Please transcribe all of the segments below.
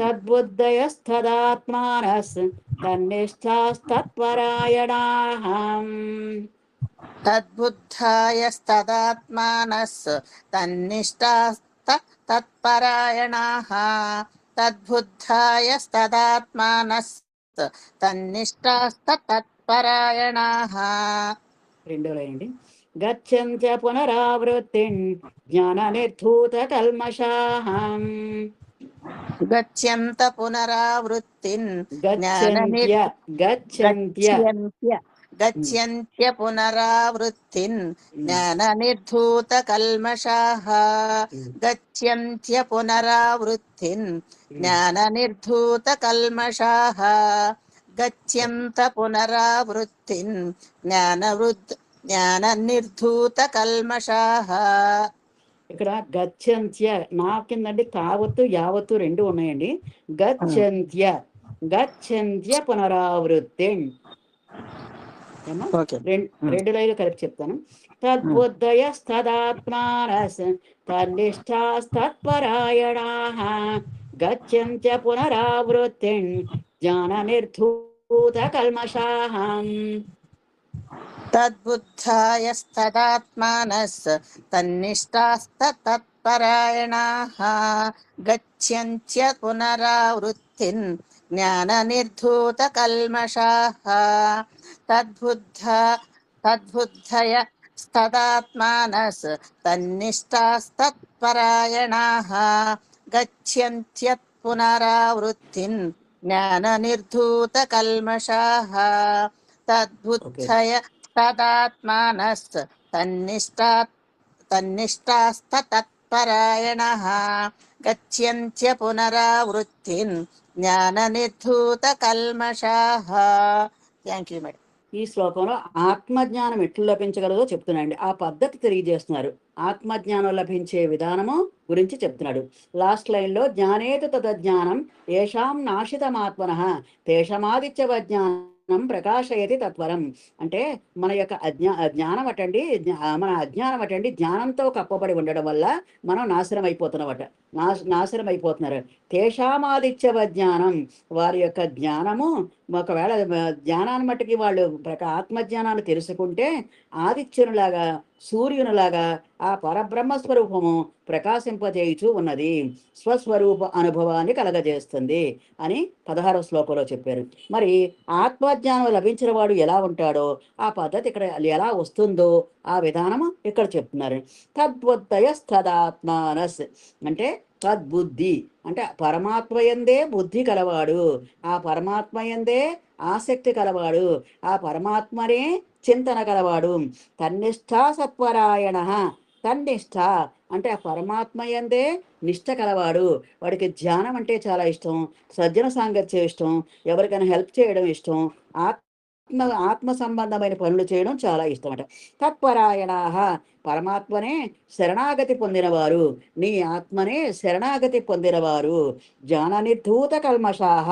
తద్బుద్ధయస్తదాత్మానస్ తన్నిష్టాస్తత్పరాయణాః. తద్బుద్ధాయస్తదాత్మానస్ తన్నిష్టాస్త తత్పరాయణాః. తద్బుద్ధాయస్తదాత్మానస్ తన్నిష్టాస్త తత్పరాయణాః. రెండో లైన్ అండి. గచ్చంత్య పునరావృత్తిం జ్ఞాన నిర్ధూత కల్మషాః. గచ్చంత పునరావృత్తిన్ గచ్చంత్య గచ్చంత్య గచ్చంత్య పునరావృత్తిన్ జ్ఞాన నిర్ధూత కల్మషాః. గచ్చంత్య పునరావృత్తిన్ జ్ఞాన నిర్ధూత కల్మషాః. గచ్చంత పునరావృత్తిన్ జ్ఞాన నిర్ధూత కల్మషాః. ఇక్కడ గచ్చంత్య నా కిందండి తావత్తు యావత్తు రెండు ఉన్నాయండి. గచ్చంత్య గచ్చంత్య పునరావృత్తి రెండు లైన్లు కలిపి చెప్తాను. తద్బుద్ధయస్తదాత్మానస్ తన్నిష్టాస్తత్పరాయణాః. గచ్చంత్య పునరావృత్తి జ్ఞాన నిర్ధూత కల్మషాః. తద్బుద్ధాయస్తదాత్మానస్ తన్నిష్టాస్త తత్పరాయణాః. గచ్చంత్య పునరావృత్తిన్ జ్ఞాన నిర్ధూత కల్మషాః. తద్బుద్ధయస్తదాత్మానస్ తన్నిష్టాస్తత్పరాయణాః. గచ్చంత్య పునరావృత్తిన్ జ్ఞాన నిర్ధూత కల్మషాః. తద్బుద్ధయ తదాత్మానస్ తన్నిష్టాస్త తత్పరాయణః. గచ్చంత్య పునరావృత్తిన్ జ్ఞాన నిర్ధూత కల్మషాః. Thank you madam. ఈ శ్లోకంలో ఆత్మజ్ఞానం ఎట్లు లభించగలదో చెప్తున్నాడు. ఆ పద్ధతి తెలియజేస్తున్నారు. ఆత్మజ్ఞానం లభించే విధానము గురించి చెప్తున్నాడు. లాస్ట్ లైన్లో జ్ఞానేతు తదజ్ఞానం ఏషాం నాశితమాత్మనః తేషమాదిత్యవజ్ఞానం ప్రకాశయతి తత్వరం. అంటే మన యొక్క జ్ఞానం అటండి, మన అజ్ఞానం అటండి జ్ఞానంతో కప్పబడి ఉండడం వల్ల మనం నాశనం అయిపోతున్నారు. తేషామాదిత్యవజ్ఞానం వారి యొక్క జ్ఞానము, ఒకవేళ జ్ఞానాన్ని మట్టుకి వాళ్ళు ఆత్మజ్ఞానాన్ని తెలుసుకుంటే ఆదిత్యునిలాగా సూర్యునిలాగా ఆ పరబ్రహ్మ స్వరూపము ప్రకాశింపజేయుచూ ఉన్నది, స్వస్వరూప అనుభవాన్ని కలగజేస్తుంది అని 16వ శ్లోకంలో చెప్పారు. మరి ఆత్మజ్ఞానం లభించిన వాడు ఎలా ఉంటాడో ఆ పద్ధతి ఇక్కడ ఎలా వస్తుందో ఆ విధానము ఇక్కడ చెప్తున్నారు. తద్బుద్ధయస్తదాత్మానస్ అంటే తద్బుద్ధి అంటే పరమాత్మయందే బుద్ధి కలవాడు, ఆ పరమాత్మయందే ఆసక్తి కలవాడు, ఆ పరమాత్మనే చింతన కలవాడు. తన్నిష్ఠా సత్పరాయణ. తన్నిష్ఠ అంటే ఆ పరమాత్మయందే నిష్ట కలవాడు. వాడికి ధ్యానం అంటే చాలా ఇష్టం, సజ్జన సాంగత్యం ఇష్టం, ఎవరికైనా హెల్ప్ చేయడం ఇష్టం, ఆత్మ సంబంధమైన పనులు చేయడం చాలా ఇష్టం అట. తత్పరాయణ పరమాత్మనే శరణాగతి పొందినవారు, నీ ఆత్మనే శరణాగతి పొందినవారు. జ్ఞాన నిర్ధూత కల్మషాహ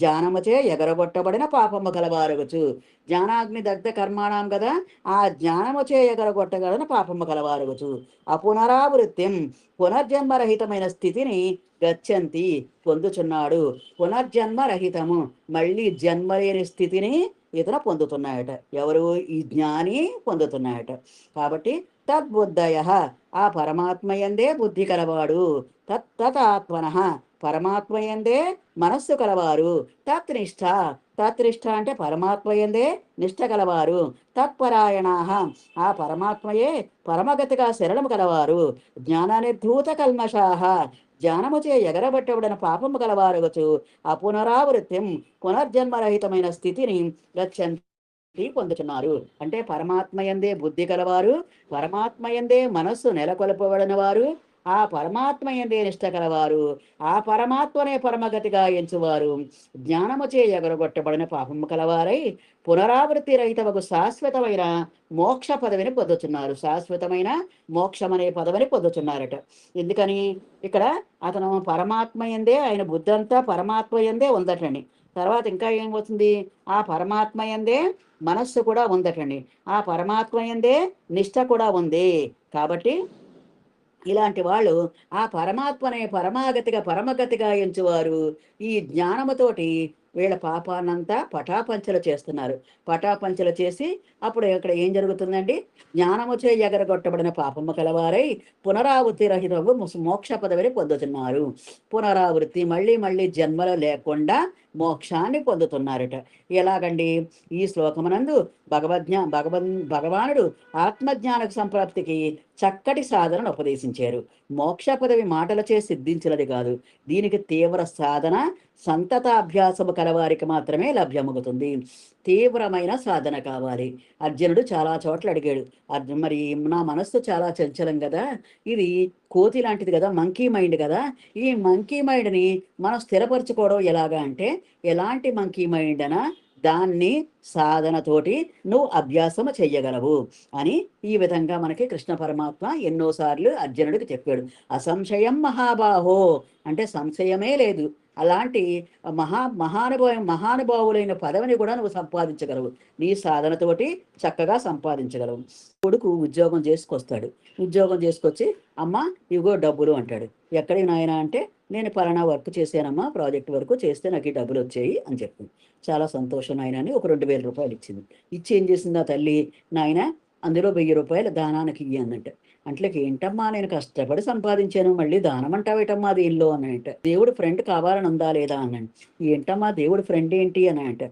జ్ఞానముచే ఎగరగొట్టబడిన పాపము కలవారగచ్చు. జ్ఞానాగ్ని దగ్ధ కర్మాణం కదా, ఆ జ్ఞానముచే ఎగరగొట్టగలిగిన పాపము కలవారగచ్చు. అపునరావృత్తిం పునర్జన్మరహితమైన స్థితిని గచ్చంతి పొందుచున్నాడు. పునర్జన్మరహితము మళ్ళీ జన్మలేని స్థితిని ఇతను పొందుతున్నాయట. ఎవరు? ఈ జ్ఞాని పొందుతున్నాయట. కాబట్టి తద్బుద్ధయ ఆ పరమాత్మయందే బుద్ధి కలవాడు. తత్తాత్మన పరమాత్మయందే మనస్సు కలవారు. తత్నిష్ట తత్నిష్ట అంటే పరమాత్మయందే నిష్ట కలవారు. తత్పరాయణ ఆ పరమాత్మయే పరమగతిగా శరణము కలవారు. జ్ఞాననిర్ధూత కల్మషాహ జ్ఞానముచే ఎగరబట్టబడిన పాపము కలవారగచ్చు. అపునరావృత్తిం పునర్జన్మరహితమైన స్థితిని గచ్చంతి పొందుతున్నారు. అంటే పరమాత్మయందే బుద్ధి కలవారు, పరమాత్మయందే మనస్సు నెలకొల్పబడిన వారు, ఆ పరమాత్మయందే నిష్ట కలవారు, ఆ పరమాత్మనే పరమగతిగా ఎంచువారు, జ్ఞానముచే ఎగరగొట్టబడిన పాపము కలవారై పునరావృత్తి రహితమగు శాశ్వతమైన మోక్ష పదవిని పొందుతున్నారు. శాశ్వతమైన మోక్షం అనే పదవిని పొందుతున్నారట. ఎందుకని? ఇక్కడ అతను పరమాత్మయందే, ఆయన బుద్ధి అంతా పరమాత్మయందే ఉందటండి. తర్వాత ఇంకా ఏమవుతుంది? ఆ పరమాత్మయందే మనస్సు కూడా ఉందటండి. ఆ పరమాత్మయందే నిష్ట కూడా ఉంది. కాబట్టి ఇలాంటి వాళ్ళు ఆ పరమాత్మనే పరమగతిగా ఎంచువారు ఈ జ్ఞానముతోటి వీళ్ళ పాపాన్నంతా పటాపంచలు చేస్తున్నారు. పటాపంచలు చేసి అప్పుడు ఇక్కడ ఏం జరుగుతుందండి? జ్ఞానముచే ఎగరగొట్టబడిన పాపము కలవారై పునరావృత్తి రహితము మోక్ష పదవిని పొందుతున్నారు. పునరావృత్తి మళ్ళీ మళ్ళీ జన్మలు లేకుండా మోక్షాన్ని పొందుతున్నారట. ఎలాగండి? ఈ శ్లోకమునందు భగవానుడు ఆత్మజ్ఞాన సంప్రాప్తికి చక్కటి సాధనను ఉపదేశించారు. మోక్ష పదవి మాటలచే సిద్ధించినది కాదు. దీనికి తీవ్ర సాధన, సంతతాభ్యాసము కలవారికి మాత్రమే లభ్యమవుతుంది. తీవ్రమైన సాధన కావాలి. అర్జునుడు చాలా చోట్ల అడిగాడు, మరి నా మనస్సు చాలా చంచలం కదా, ఇది కోతి లాంటిది కదా, మంకీ మైండ్ కదా, ఈ మంకీ మైండ్ని మనం స్థిరపరచుకోవడం ఎలాగా అంటే, ఎలాంటి మంకీ మైండ్ అనా దాన్ని సాధనతోటి నువ్వు అభ్యాసము చెయ్యగలవు అని ఈ విధంగా మనకి కృష్ణ పరమాత్మ ఎన్నోసార్లు అర్జునుడికి చెప్పాడు. అసంశయం మహాబాహో అంటే సంశయమే లేదు. అలాంటి మహానుభావులైన పదవిని కూడా నువ్వు సంపాదించగలవు. నీ సాధనతోటి చక్కగా సంపాదించగలవు. కొడుకు ఉద్యోగం చేసుకొస్తాడు. ఉద్యోగం చేసుకొచ్చి అమ్మ ఇగో డబ్బులు అంటాడు. ఎక్కడికి నాయన అంటే, నేను పలానా వర్క్ చేశానమ్మా, ప్రాజెక్ట్ వర్క్ చేస్తే నాకు ఈ డబ్బులు వచ్చాయి అని చెప్పింది. చాలా సంతోషం నాయన అని ఒక 2000 రూపాయలు ఇచ్చింది. ఇచ్చి ఏం చేసింది ఆ తల్లి, నాయన అందులో 1000 రూపాయలు దానానికి ఇయ్యి అందంట. అంట్లకి ఏంటమ్మా నేను కష్టపడి సంపాదించాను, మళ్ళీ దానం అంటావేటమ్మా అది ఇల్లు అని అంట. దేవుడు ఫ్రెండ్ కావాలని ఉందా లేదా అన్నాడు. ఏంటమ్మా దేవుడు ఫ్రెండ్ ఏంటి అని అంట.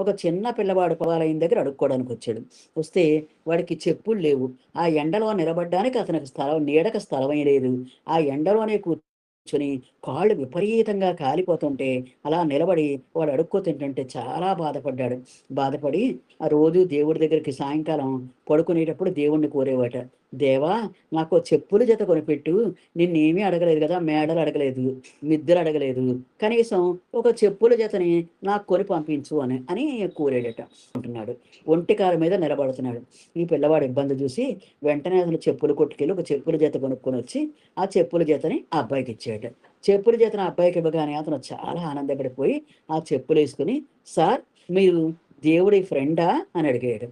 ఒక చిన్న పిల్లవాడు పవాలైన దగ్గర అడుక్కోవడానికి వచ్చాడు. వస్తే వాడికి చెప్పులు లేవు. ఆ ఎండలో నిలబడ్డానికి అతనికి నీడక స్థలమే లేదు. ఆ ఎండలోనే కూర్చొని కాళ్ళు విపరీతంగా కాలిపోతుంటే అలా నిలబడి వాడు అడుక్కో తింటుంటే చాలా బాధపడ్డాడు. బాధపడి ఆ రోజు దేవుడి దగ్గరికి సాయంకాలం పడుకునేటప్పుడు దేవుణ్ణి కోరేవాట, దేవా నాకు చెప్పుల జత కొనిపెట్టు, నిన్నేమీ అడగలేదు కదా, మేడలు అడగలేదు, మిద్దెలు అడగలేదు, కనీసం ఒక చెప్పుల జతని నాకు కొని పంపించు అని అని కోరాడట. ఉంటున్నాడు, ఒంటికాల మీద నిలబడుతున్నాడు. ఈ పిల్లవాడు ఇబ్బంది చూసి వెంటనే అతను చెప్పులు కొట్టుకెళ్ళి ఒక చెప్పుల జత కొనుక్కొని వచ్చి ఆ చెప్పుల జతని ఆ అబ్బాయికి ఇచ్చాడు. చెప్పుల జతని ఆ అబ్బాయికి ఇవ్వగానే అతను చాలా ఆనందపడిపోయి ఆ చెప్పులు వేసుకుని, సార్ మీరు దేవుడి ఫ్రెండా అని అడిగాడు.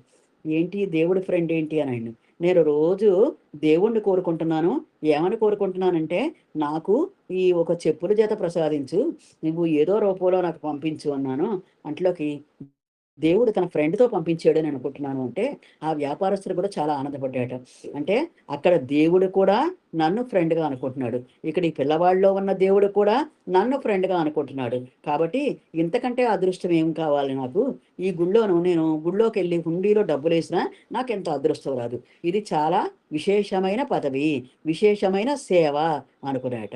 ఏంటి దేవుడి ఫ్రెండ్ ఏంటి అని ఆయన, నేను రోజు దేవుణ్ణి కోరుకుంటున్నాను. ఏమని కోరుకుంటున్నానంటే, నాకు ఈ ఒక చెప్పుల జత ప్రసాదించు, నువ్వు ఏదో రూపంలో నాకు పంపించు అన్నాను. అంట్లోకి దేవుడు తన ఫ్రెండ్తో పంపించాడు అని అనుకుంటున్నాను అంటే, ఆ వ్యాపారస్తుడు కూడా చాలా ఆనందపడ్డాట. అంటే అక్కడ దేవుడు కూడా నన్ను ఫ్రెండ్గా అనుకుంటున్నాడు, ఇక్కడ ఈ పిల్లవాడిలో ఉన్న దేవుడు కూడా నన్ను ఫ్రెండ్గా అనుకుంటున్నాడు. కాబట్టి ఇంతకంటే అదృష్టం ఏం కావాలి నాకు? ఈ నేను గుళ్ళోకి వెళ్ళి హుండీలో డబ్బులు వేసినా నాకు ఎంత అదృష్టం రాదు. ఇది చాలా విశేషమైన పదవి, విశేషమైన సేవ అనుకున్నాట.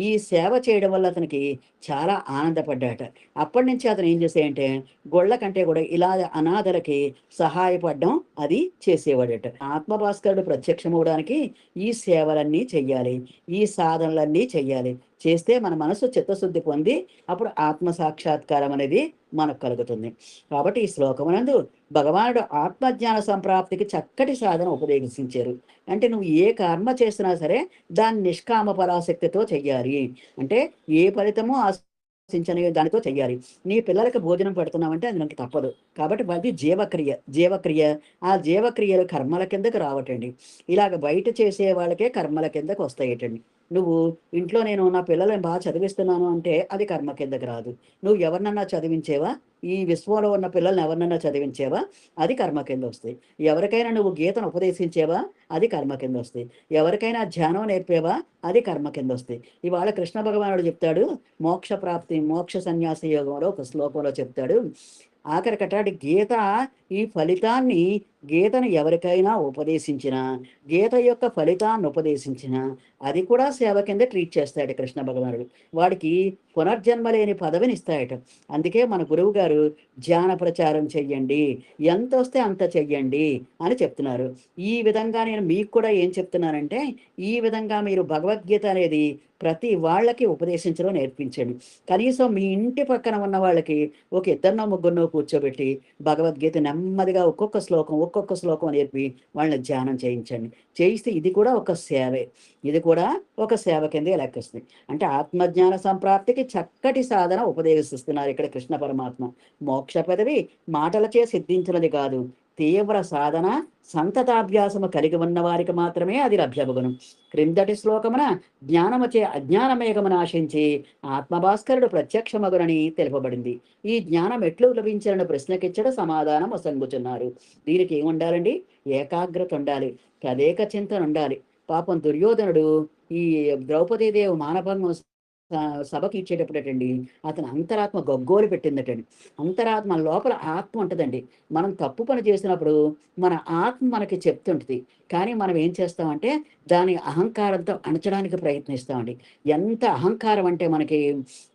ఈ సేవ చేయడం వల్ల అతనికి చాలా ఆనందపడ్డాట. అప్పటి నుంచి అతను ఏం చేసాయంటే, గొళ్ళ కంటే కూడా ఇలా అనాథలకి సహాయపడడం అది చేసేవాడట. ఆత్మభాస్కరుడు ప్రత్యక్షమవడానికి ఈ సేవలన్నీ చెయ్యాలి, ఈ సాధనలన్నీ చెయ్యాలి. చేస్తే మన మనసు చిత్తశుద్ధి పొంది అప్పుడు ఆత్మ సాక్షాత్కారం అనేది మనకు కలుగుతుంది. కాబట్టి ఈ శ్లోకమునందు భగవానుడు ఆత్మజ్ఞాన సంప్రాప్తికి చక్కటి సాధన ఉపదేశించారు. అంటే నువ్వు ఏ కర్మ చేసినా సరే దాన్ని నిష్కామ పరాశక్తితో చెయ్యాలి. అంటే ఏ ఫలితము ఆశించని దానితో చెయ్యాలి. నీ పిల్లలకి భోజనం పెడుతున్నావంటే అది మనకి తప్పదు. కాబట్టి అది జీవక్రియ. ఆ జీవక్రియలు కర్మల కిందకు రావటండి. ఇలాగ బయట చేసే వాళ్ళకే కర్మల కిందకు వస్తాయటండి. నువ్వు ఇంట్లో నేను నా పిల్లల్ని బాగా చదివిస్తున్నాను అంటే అది కర్మ కిందకి రాదు. నువ్వు ఎవరినన్నా చదివించేవా, ఈ విశ్వంలో ఉన్న పిల్లల్ని ఎవరినన్నా చదివించేవా, అది కర్మ కింద వస్తాయి. ఎవరికైనా నువ్వు గీతను ఉపదేశించేవా, అది కర్మ కింద వస్తాయి. ఎవరికైనా ధ్యానం నేర్పేవా, అది కర్మ కింద వస్తాయి. ఇవాళ కృష్ణ భగవానుడు చెప్తాడు, మోక్ష సన్యాస యోగంలో ఒక శ్లోకంలో చెప్తాడు, ఆఖరికటాటి గీతను ఎవరికైనా ఉపదేశించినా, గీత యొక్క ఫలితాన్ని ఉపదేశించినా అది కూడా సేవ కింద ట్రీట్ చేస్తాడు కృష్ణ భగవానుడు. వాడికి పునర్జన్మ లేని పదవిని ఇస్తాయట. అందుకే మన గురువు గారు ధ్యాన ప్రచారం చెయ్యండి, ఎంత వస్తే అంత చెయ్యండి అని చెప్తున్నారు. ఈ విధంగా నేను మీకు కూడా ఏం చెప్తున్నానంటే, ఈ విధంగా మీరు భగవద్గీత అనేది ప్రతి వాళ్ళకి ఉపదేశించడం నేర్పించండి. కనీసం మీ ఇంటి పక్కన ఉన్న వాళ్ళకి ఒక ఇద్దరినో ముగ్గురినో కూర్చోబెట్టి భగవద్గీత నెమ్మదిగా ఒక్కొక్క శ్లోకం నేర్పి వాళ్ళని ధ్యానం చేయించండి. చేయిస్తే ఇది కూడా ఒక సేవే, ఇది కూడా ఒక సేవ కిందే లెక్కిస్తుంది. అంటే ఆత్మజ్ఞాన సంప్రాప్తికి చక్కటి సాధన ఉపదేశిస్తున్నారు ఇక్కడ కృష్ణ పరమాత్మ. మోక్ష పదవి మాటలచే సిద్ధించినది కాదు, తీవ్ర సాధన సంతతాభ్యాసము కలిగి ఉన్న వారికి మాత్రమే అది లభ్యమగును. క్రిందటి శ్లోకమున జ్ఞానముచే అజ్ఞానమేఘము నాశించి ఆత్మభాస్కరుడు ప్రత్యక్షమగునని తెలుపబడింది. ఈ జ్ఞానం ఎట్లు లభించాలని ప్రశ్నకిచ్చట సమాధానం వసంగుచున్నారు. దీనికి ఏముండాలండి? ఏకాగ్రత ఉండాలి, తదేక చింతన ఉండాలి. పాపం దుర్యోధనుడు ఈ ద్రౌపదీదేవి మానభంగం సభకి ఇచ్చేటప్పుడటండి, అతని అంతరాత్మ గగ్గోలు పెట్టిందటండి. అంతరాత్మ లోపల ఆత్మ ఉంటుందండి. మనం తప్పు పని చేసినప్పుడు మన ఆత్మ మనకి చెప్తుంటుంది, కానీ మనం ఏం చేస్తామంటే దాని అహంకారంతో అణచడానికి ప్రయత్నిస్తామండి. ఎంత అహంకారం అంటే మనకి,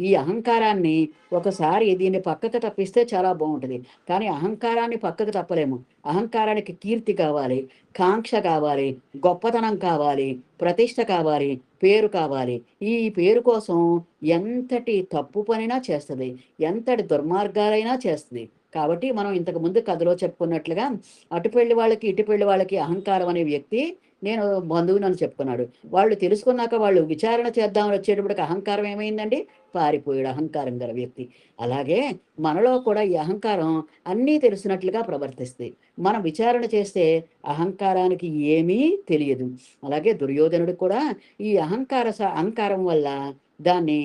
ఈ అహంకారాన్ని ఒకసారి దీన్ని పక్కకు తప్పిస్తే చాలా బాగుంటుంది, కానీ అహంకారాన్ని పక్కకు తప్పలేము. అహంకారానికి కీర్తి కావాలి, కాంక్ష కావాలి, గొప్పతనం కావాలి, ప్రతిష్ట కావాలి, పేరు కావాలి. ఈ పేరు కోసం ఎంతటి తప్పు పనైనా చేస్తుంది, ఎంతటి దుర్మార్గాలైనా చేస్తుంది. కాబట్టి మనం ఇంతకు ముందు కథలో చెప్పుకున్నట్లుగా అటు పెళ్లి వాళ్ళకి ఇటు పెళ్లి వాళ్ళకి అహంకారం అనే వ్యక్తి నేను బంధువుని అని చెప్పుకున్నాడు. వాళ్ళు తెలుసుకున్నాక వాళ్ళు విచారణ చేద్దామని వచ్చేటప్పటికి అహంకారం ఏమైందండి? పారిపోయాడు అహంకారం గల వ్యక్తి. అలాగే మనలో కూడా ఈ అహంకారం అన్నీ తెలిసినట్లుగా ప్రవర్తిస్తుంది. మనం విచారణ చేస్తే అహంకారానికి ఏమీ తెలియదు. అలాగే దుర్యోధనుడు కూడా ఈ అహంకారం వల్ల దాన్ని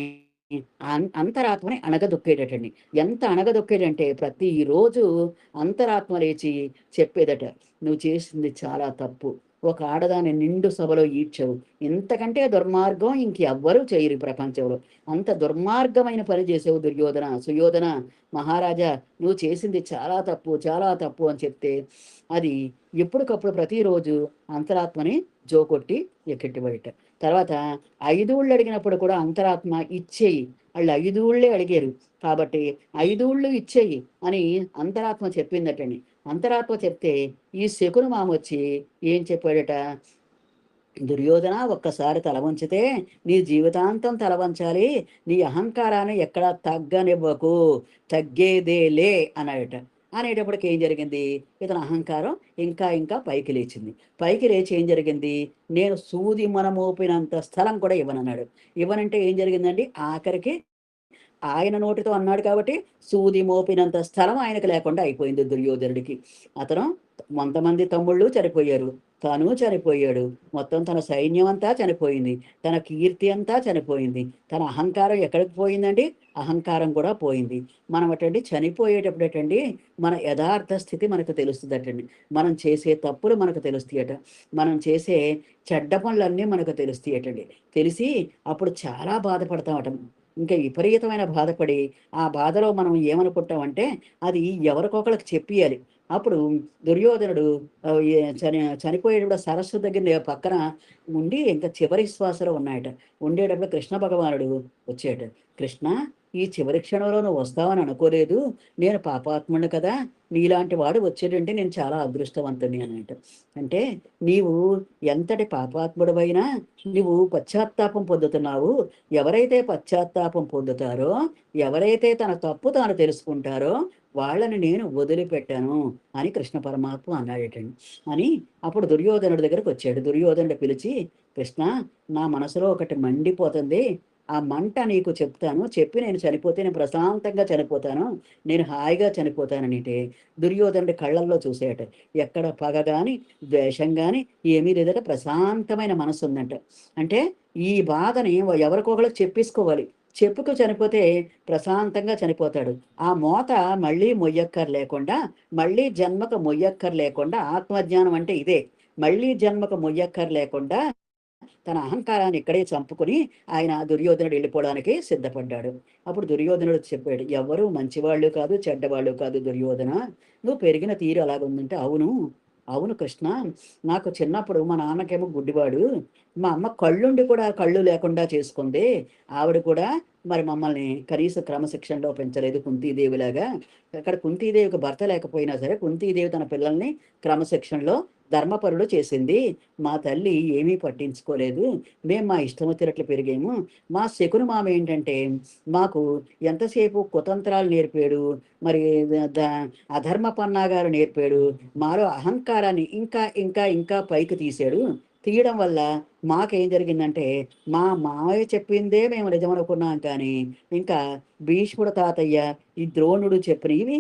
అంతరాత్మని అణగదొక్కేటటండి. ఎంత అణగదొక్కేటంటే ప్రతిరోజు అంతరాత్మ లేచి చెప్పేదట, నువ్వు చేసింది చాలా తప్పు, ఒక ఆడదాని నిండు సభలో ఈడ్చవు, ఇంతకంటే దుర్మార్గం ఇంకెవ్వరూ చేయరు ప్రపంచంలో, అంత దుర్మార్గమైన పని చేసావు దుర్యోధన. సుయోధన మహారాజా, నువ్వు చేసింది చాలా తప్పు, చాలా తప్పు అని చెప్తే అది ఎప్పటికప్పుడు ప్రతిరోజు అంతరాత్మని జోకొట్టి ఎక్కెట్టిబడిట. తర్వాత 5 ఊళ్ళు అడిగినప్పుడు కూడా అంతరాత్మ ఇచ్చేయి, వాళ్ళు 5 ఊళ్ళే అడిగారు కాబట్టి 5 ఊళ్ళు ఇచ్చేయి అని అంతరాత్మ చెప్పిందటండి. అంతరాత్మ చెప్తే ఈ శకుని మామ వచ్చి ఏం చెప్పాడట, దుర్యోధన ఒక్కసారి తల వంచితే నీ జీవితాంతం తల వంచాలి, నీ అహంకారాన్ని ఎక్కడా తగ్గనివ్వకు, తగ్గేదేలే అన్నాడట. అనేటప్పటికి ఏం జరిగింది, ఇతని అహంకారం ఇంకా ఇంకా పైకి లేచింది. పైకి లేచి ఏం జరిగింది, నేను సూది మనమోపినంత స్థలం కూడా ఇవ్వనన్నాడు. ఇవ్వనంటే ఏం జరిగిందండి, ఆఖరికి ఆయన నోటితో అన్నాడు కాబట్టి సూది మోపినంత స్థలం ఆయనకు లేకుండా అయిపోయింది దుర్యోధనుడికి. అతను 100 మంది తమ్ముళ్ళు చనిపోయారు, తను చనిపోయాడు, మొత్తం తన సైన్యం అంతా చనిపోయింది, తన కీర్తి అంతా చనిపోయింది, తన అహంకారం ఎక్కడికి పోయిందండి, అహంకారం కూడా పోయింది. మనం అటండి చనిపోయేటప్పుడటండి మన యథార్థ స్థితి మనకు తెలుస్తుందటండి. మనం చేసే తప్పులు మనకు తెలుస్తాయట, మనం చేసే చెడ్డ పనులన్నీ మనకు తెలుస్తాయటండి. తెలిసి అప్పుడు చాలా బాధపడతామట, ఇంకా విపరీతమైన బాధపడి ఆ బాధలో మనం ఏమనుకుంటామంటే అది ఎవరికొకరికి చెప్పియాలి. అప్పుడు దుర్యోధనుడు చనిపోయేటప్పుడు సరస్సు దగ్గర పక్కన ఉండి ఇంకా చివరి శ్వాసలో ఉన్నాయట. ఉండేటప్పుడు కృష్ణ భగవానుడు వచ్చాట. కృష్ణ, ఈ చివరి క్షణంలో నువ్వు వస్తావని అనుకోలేదు, నేను పాపాత్ముడు కదా, నీలాంటి వాడు వచ్చేటంటే నేను చాలా అదృష్టవంతుని అన్నట్టు. అంటే నీవు ఎంతటి పాపాత్ముడవైనా నువ్వు పశ్చాత్తాపం పొందుతున్నావు. ఎవరైతే పశ్చాత్తాపం పొందుతారో, ఎవరైతే తన తప్పు తాను తెలుసుకుంటారో వాళ్ళని నేను వదిలిపెట్టాను అని కృష్ణ పరమాత్మ అన్నాడటండి. అని అప్పుడు దుర్యోధనుడి దగ్గరకు వచ్చాడు. దుర్యోధనుడు పిలిచి, కృష్ణ, నా మనసులో ఒకటి మండిపోతుంది, ఆ మంట నీకు చెప్తాను, చెప్పి నేను చనిపోతే నేను ప్రశాంతంగా చనిపోతాను, నేను హాయిగా చనిపోతాననిటే దుర్యోధనుడి కళ్ళల్లో చూసేట ఎక్కడ పగ గాని ద్వేషం గాని ఏమీ లేదట, ప్రశాంతమైన మనసు ఉందంట. అంటే ఈ బాధని ఎవరికొకరికి చెప్పేసుకోవాలి, చెప్పుకు చనిపోతే ప్రశాంతంగా చనిపోతాడు. ఆ మోత మళ్ళీ మొయ్యక్కర్ లేకుండా, మళ్ళీ జన్మకు మొయ్యక్కర్ లేకుండా, ఆత్మజ్ఞానం అంటే ఇదే, మళ్ళీ జన్మకు మొయ్యక్కర్ లేకుండా తన అహంకారాన్ని ఇక్కడే చంపుకుని ఆయన దుర్యోధనుడు వెళ్ళిపోవడానికి సిద్ధపడ్డాడు. అప్పుడు దుర్యోధనుడు చెప్పాడు, ఎవరు మంచివాళ్ళు కాదు, చెడ్డవాళ్ళు కాదు దుర్యోధన, నువ్వు పెరిగిన తీరు అలాగుందంటే, అవును అవును కృష్ణ, నాకు చిన్నప్పుడు మా నాన్నకేమో గుడ్డివాడు, మా అమ్మ కళ్ళుండి కూడా కళ్ళు లేకుండా చేసుకుంది, ఆవిడ కూడా మరి మమ్మల్ని కనీస క్రమశిక్షణలో పెంచలేదు కుంతీదేవిలాగా. అక్కడ కుంతీదేవికి భర్త లేకపోయినా సరే కుంతీదేవి తన పిల్లల్ని క్రమశిక్షణలో ధర్మపరులు చేసింది. మా తల్లి ఏమీ పట్టించుకోలేదు, మేము మా ఇష్టం వచ్చినట్లు పెరిగాము. మా శకుని మామ ఏంటంటే మాకు ఎంతసేపు కుతంత్రాలు నేర్పాడు, మరి అధర్మ పన్నాగాలు నేర్పాడు, మాలో అహంకారాన్ని ఇంకా ఇంకా ఇంకా పైకి తీశాడు. తీయడం వల్ల మాకేం జరిగిందంటే, మా మావయ్య చెప్పిందే మేము నిజమనుకున్నాం కానీ, ఇంకా భీష్ముడు తాతయ్య, ఈ ద్రోణుడు చెప్పినవి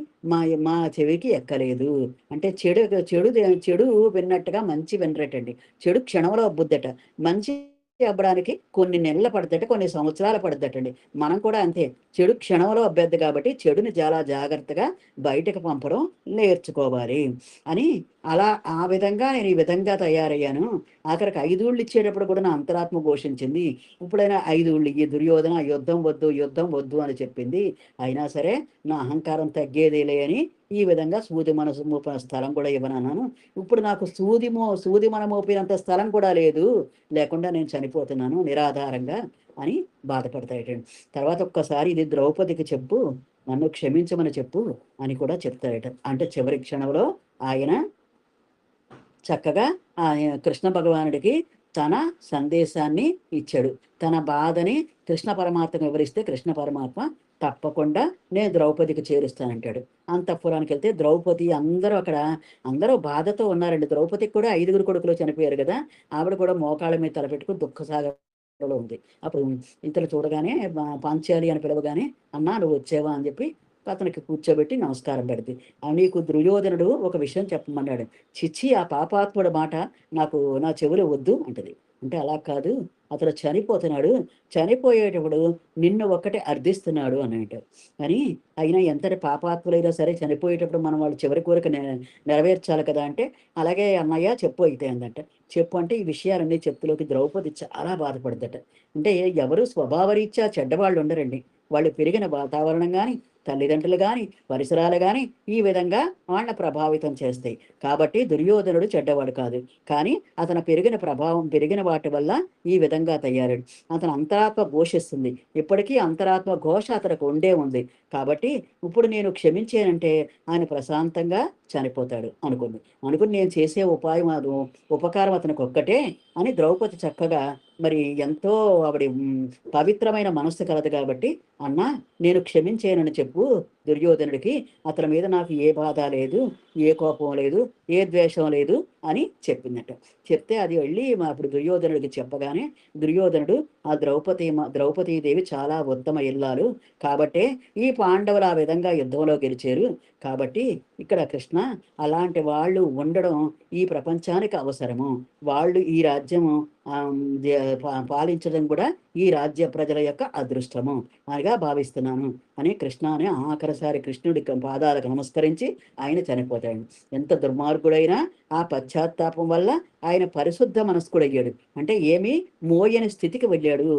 మా చెవికి ఎక్కలేదు. అంటే చెడు విన్నట్టుగా మంచి వినరటండి. చెడు క్షణంలో అబ్బుద్దట. మంచి అబ్బడానికి కొన్ని నెలలు పడద్దట, కొన్ని సంవత్సరాలు పడద్దటండి. మనం కూడా అంతే. చెడు క్షణంలో అబ్బేద్ది కాబట్టి, చెడుని చాలా జాగ్రత్తగా బయటకు పంపడం నేర్చుకోవాలి అని, అలా ఆ విధంగా నేను ఈ విధంగా తయారయ్యాను. ఆఖరికి 5 ఊళ్ళు ఇచ్చేటప్పుడు కూడా నా అంతరాత్మ ఘోషించింది. ఇప్పుడైనా 5 ఊళ్ళు ఇయ్యి దుర్యోధన, యుద్ధం వద్దు, యుద్ధం వద్దు అని చెప్పింది. అయినా సరే నా అహంకారం తగ్గేదేలే అని ఈ విధంగా సూది మనసు మోపిన స్థలం కూడా ఇవ్వనన్నాను. ఇప్పుడు నాకు సూది మన మోపినంత స్థలం కూడా లేదు. లేకుండా నేను చనిపోతున్నాను నిరాధారంగా అని బాధపడతాడటండి. తర్వాత ఒక్కసారి ఇది ద్రౌపదికి చెప్పు, నన్ను క్షమించమని చెప్పు అని కూడా చెప్తాడట. అంటే చివరి క్షణంలో ఆయన చక్కగా కృష్ణ భగవానుడికి తన సందేశాన్ని ఇచ్చాడు. తన బాధని కృష్ణ పరమాత్మకు వివరిస్తే కృష్ణ పరమాత్మ తప్పకుండా నేను ద్రౌపదికి చేరుస్తానంటాడు. అంతఃపురానికి వెళ్తే ద్రౌపది అందరూ బాధతో ఉన్నారండి. ద్రౌపదికి కూడా 5 కొడుకులు చనిపోయారు కదా! ఆవిడ కూడా మోకాళ్ళ మీద తలపెట్టుకుని దుఃఖసాగరంలో ఉంది. అప్పుడు ఇతను చూడగానే పాంచాలి అని పిలవగానే, అన్నా నువ్వు వచ్చావా అని చెప్పి అతనికి కూర్చోబెట్టి నమస్కారం పెడితే, నీకు దుర్యోధనుడు ఒక విషయం చెప్పమన్నాడు. చిచ్చి ఆ పాపాత్ముడి మాట నా చెవులు వద్దు అంటది. అంటే అలా కాదు, అతడు చనిపోతున్నాడు, చనిపోయేటప్పుడు నిన్ను ఒక్కటే అర్థిస్తున్నాడు అని అంటారు. కానీ అయినా ఎంతటి పాపాత్ములైనా సరే చనిపోయేటప్పుడు మనం వాళ్ళ చివరి కోరిక నెరవేర్చాలి కదా అంటే, అలాగే అన్నయ్య చెప్పు అయితే అందంట. చెప్పు అంటే ఈ విషయాలన్నీ చెప్తులోకి ద్రౌపది చాలా బాధపడదట. అంటే ఎవరు స్వభావరీత్యా చెడ్డవాళ్ళు ఉండరండి. వాళ్ళు పెరిగిన వాతావరణం కానీ, తల్లిదండ్రులు కానీ, పరిసరాలు కానీ ఈ విధంగా వాళ్ళని ప్రభావితం చేస్తాయి. కాబట్టి దుర్యోధనుడు చెడ్డవాడు కాదు. కానీ అతను పెరిగిన వాటి వల్ల ఈ విధంగా తయారాడు. అతను అంతరాత్మ ఘోషిస్తుంది. ఇప్పటికీ అంతరాత్మ ఘోష అతనికి ఉంది. కాబట్టి ఇప్పుడు నేను క్షమించానంటే ఆయన ప్రశాంతంగా చనిపోతాడు అనుకుని నేను చేసే ఉపకారం అతనికి ఒక్కటే అని ద్రౌపది చక్కగా మరి ఎంతో ఆవిడ పవిత్రమైన మనస్సు కలదు కాబట్టి, అన్నా నేను క్షమించానని చెప్పు దుర్యోధనుడికి, అతని మీద నాకు ఏ బాధ లేదు, ఏ కోపం లేదు, ఏ ద్వేషం లేదు అని చెప్పిందట. చెప్తే అది వెళ్ళి అప్పుడు దుర్యోధనుడికి చెప్పగానే, దుర్యోధనుడు ఆ ద్రౌపదీదేవి చాలా ఉత్తమ ఇల్లాలు కాబట్టే ఈ పాండవులు ఆ విధంగా యుద్ధంలో గెలిచారు. కాబట్టి ఇక్కడ కృష్ణ అలాంటి వాళ్ళు ఉండడం ఈ ప్రపంచానికి అవసరము. వాళ్ళు ఈ రాజ్యము పాలించడం కూడా ఈ రాజ్య ప్రజల యొక్క అదృష్టము అనిగా భావిస్తున్నాను అని కృష్ణ అని ఆఖరిసారి కృష్ణుడి పాదాలకు నమస్కరించి ఆయన చనిపోతాడు. ఎంత దుర్మార్గుడైనా ఆ పశ్చాత్తాపం వల్ల ఆయన పరిశుద్ధ మనస్కుడయ్యాడు. అంటే ఏమీ మోయని స్థితికి వెళ్ళాడు.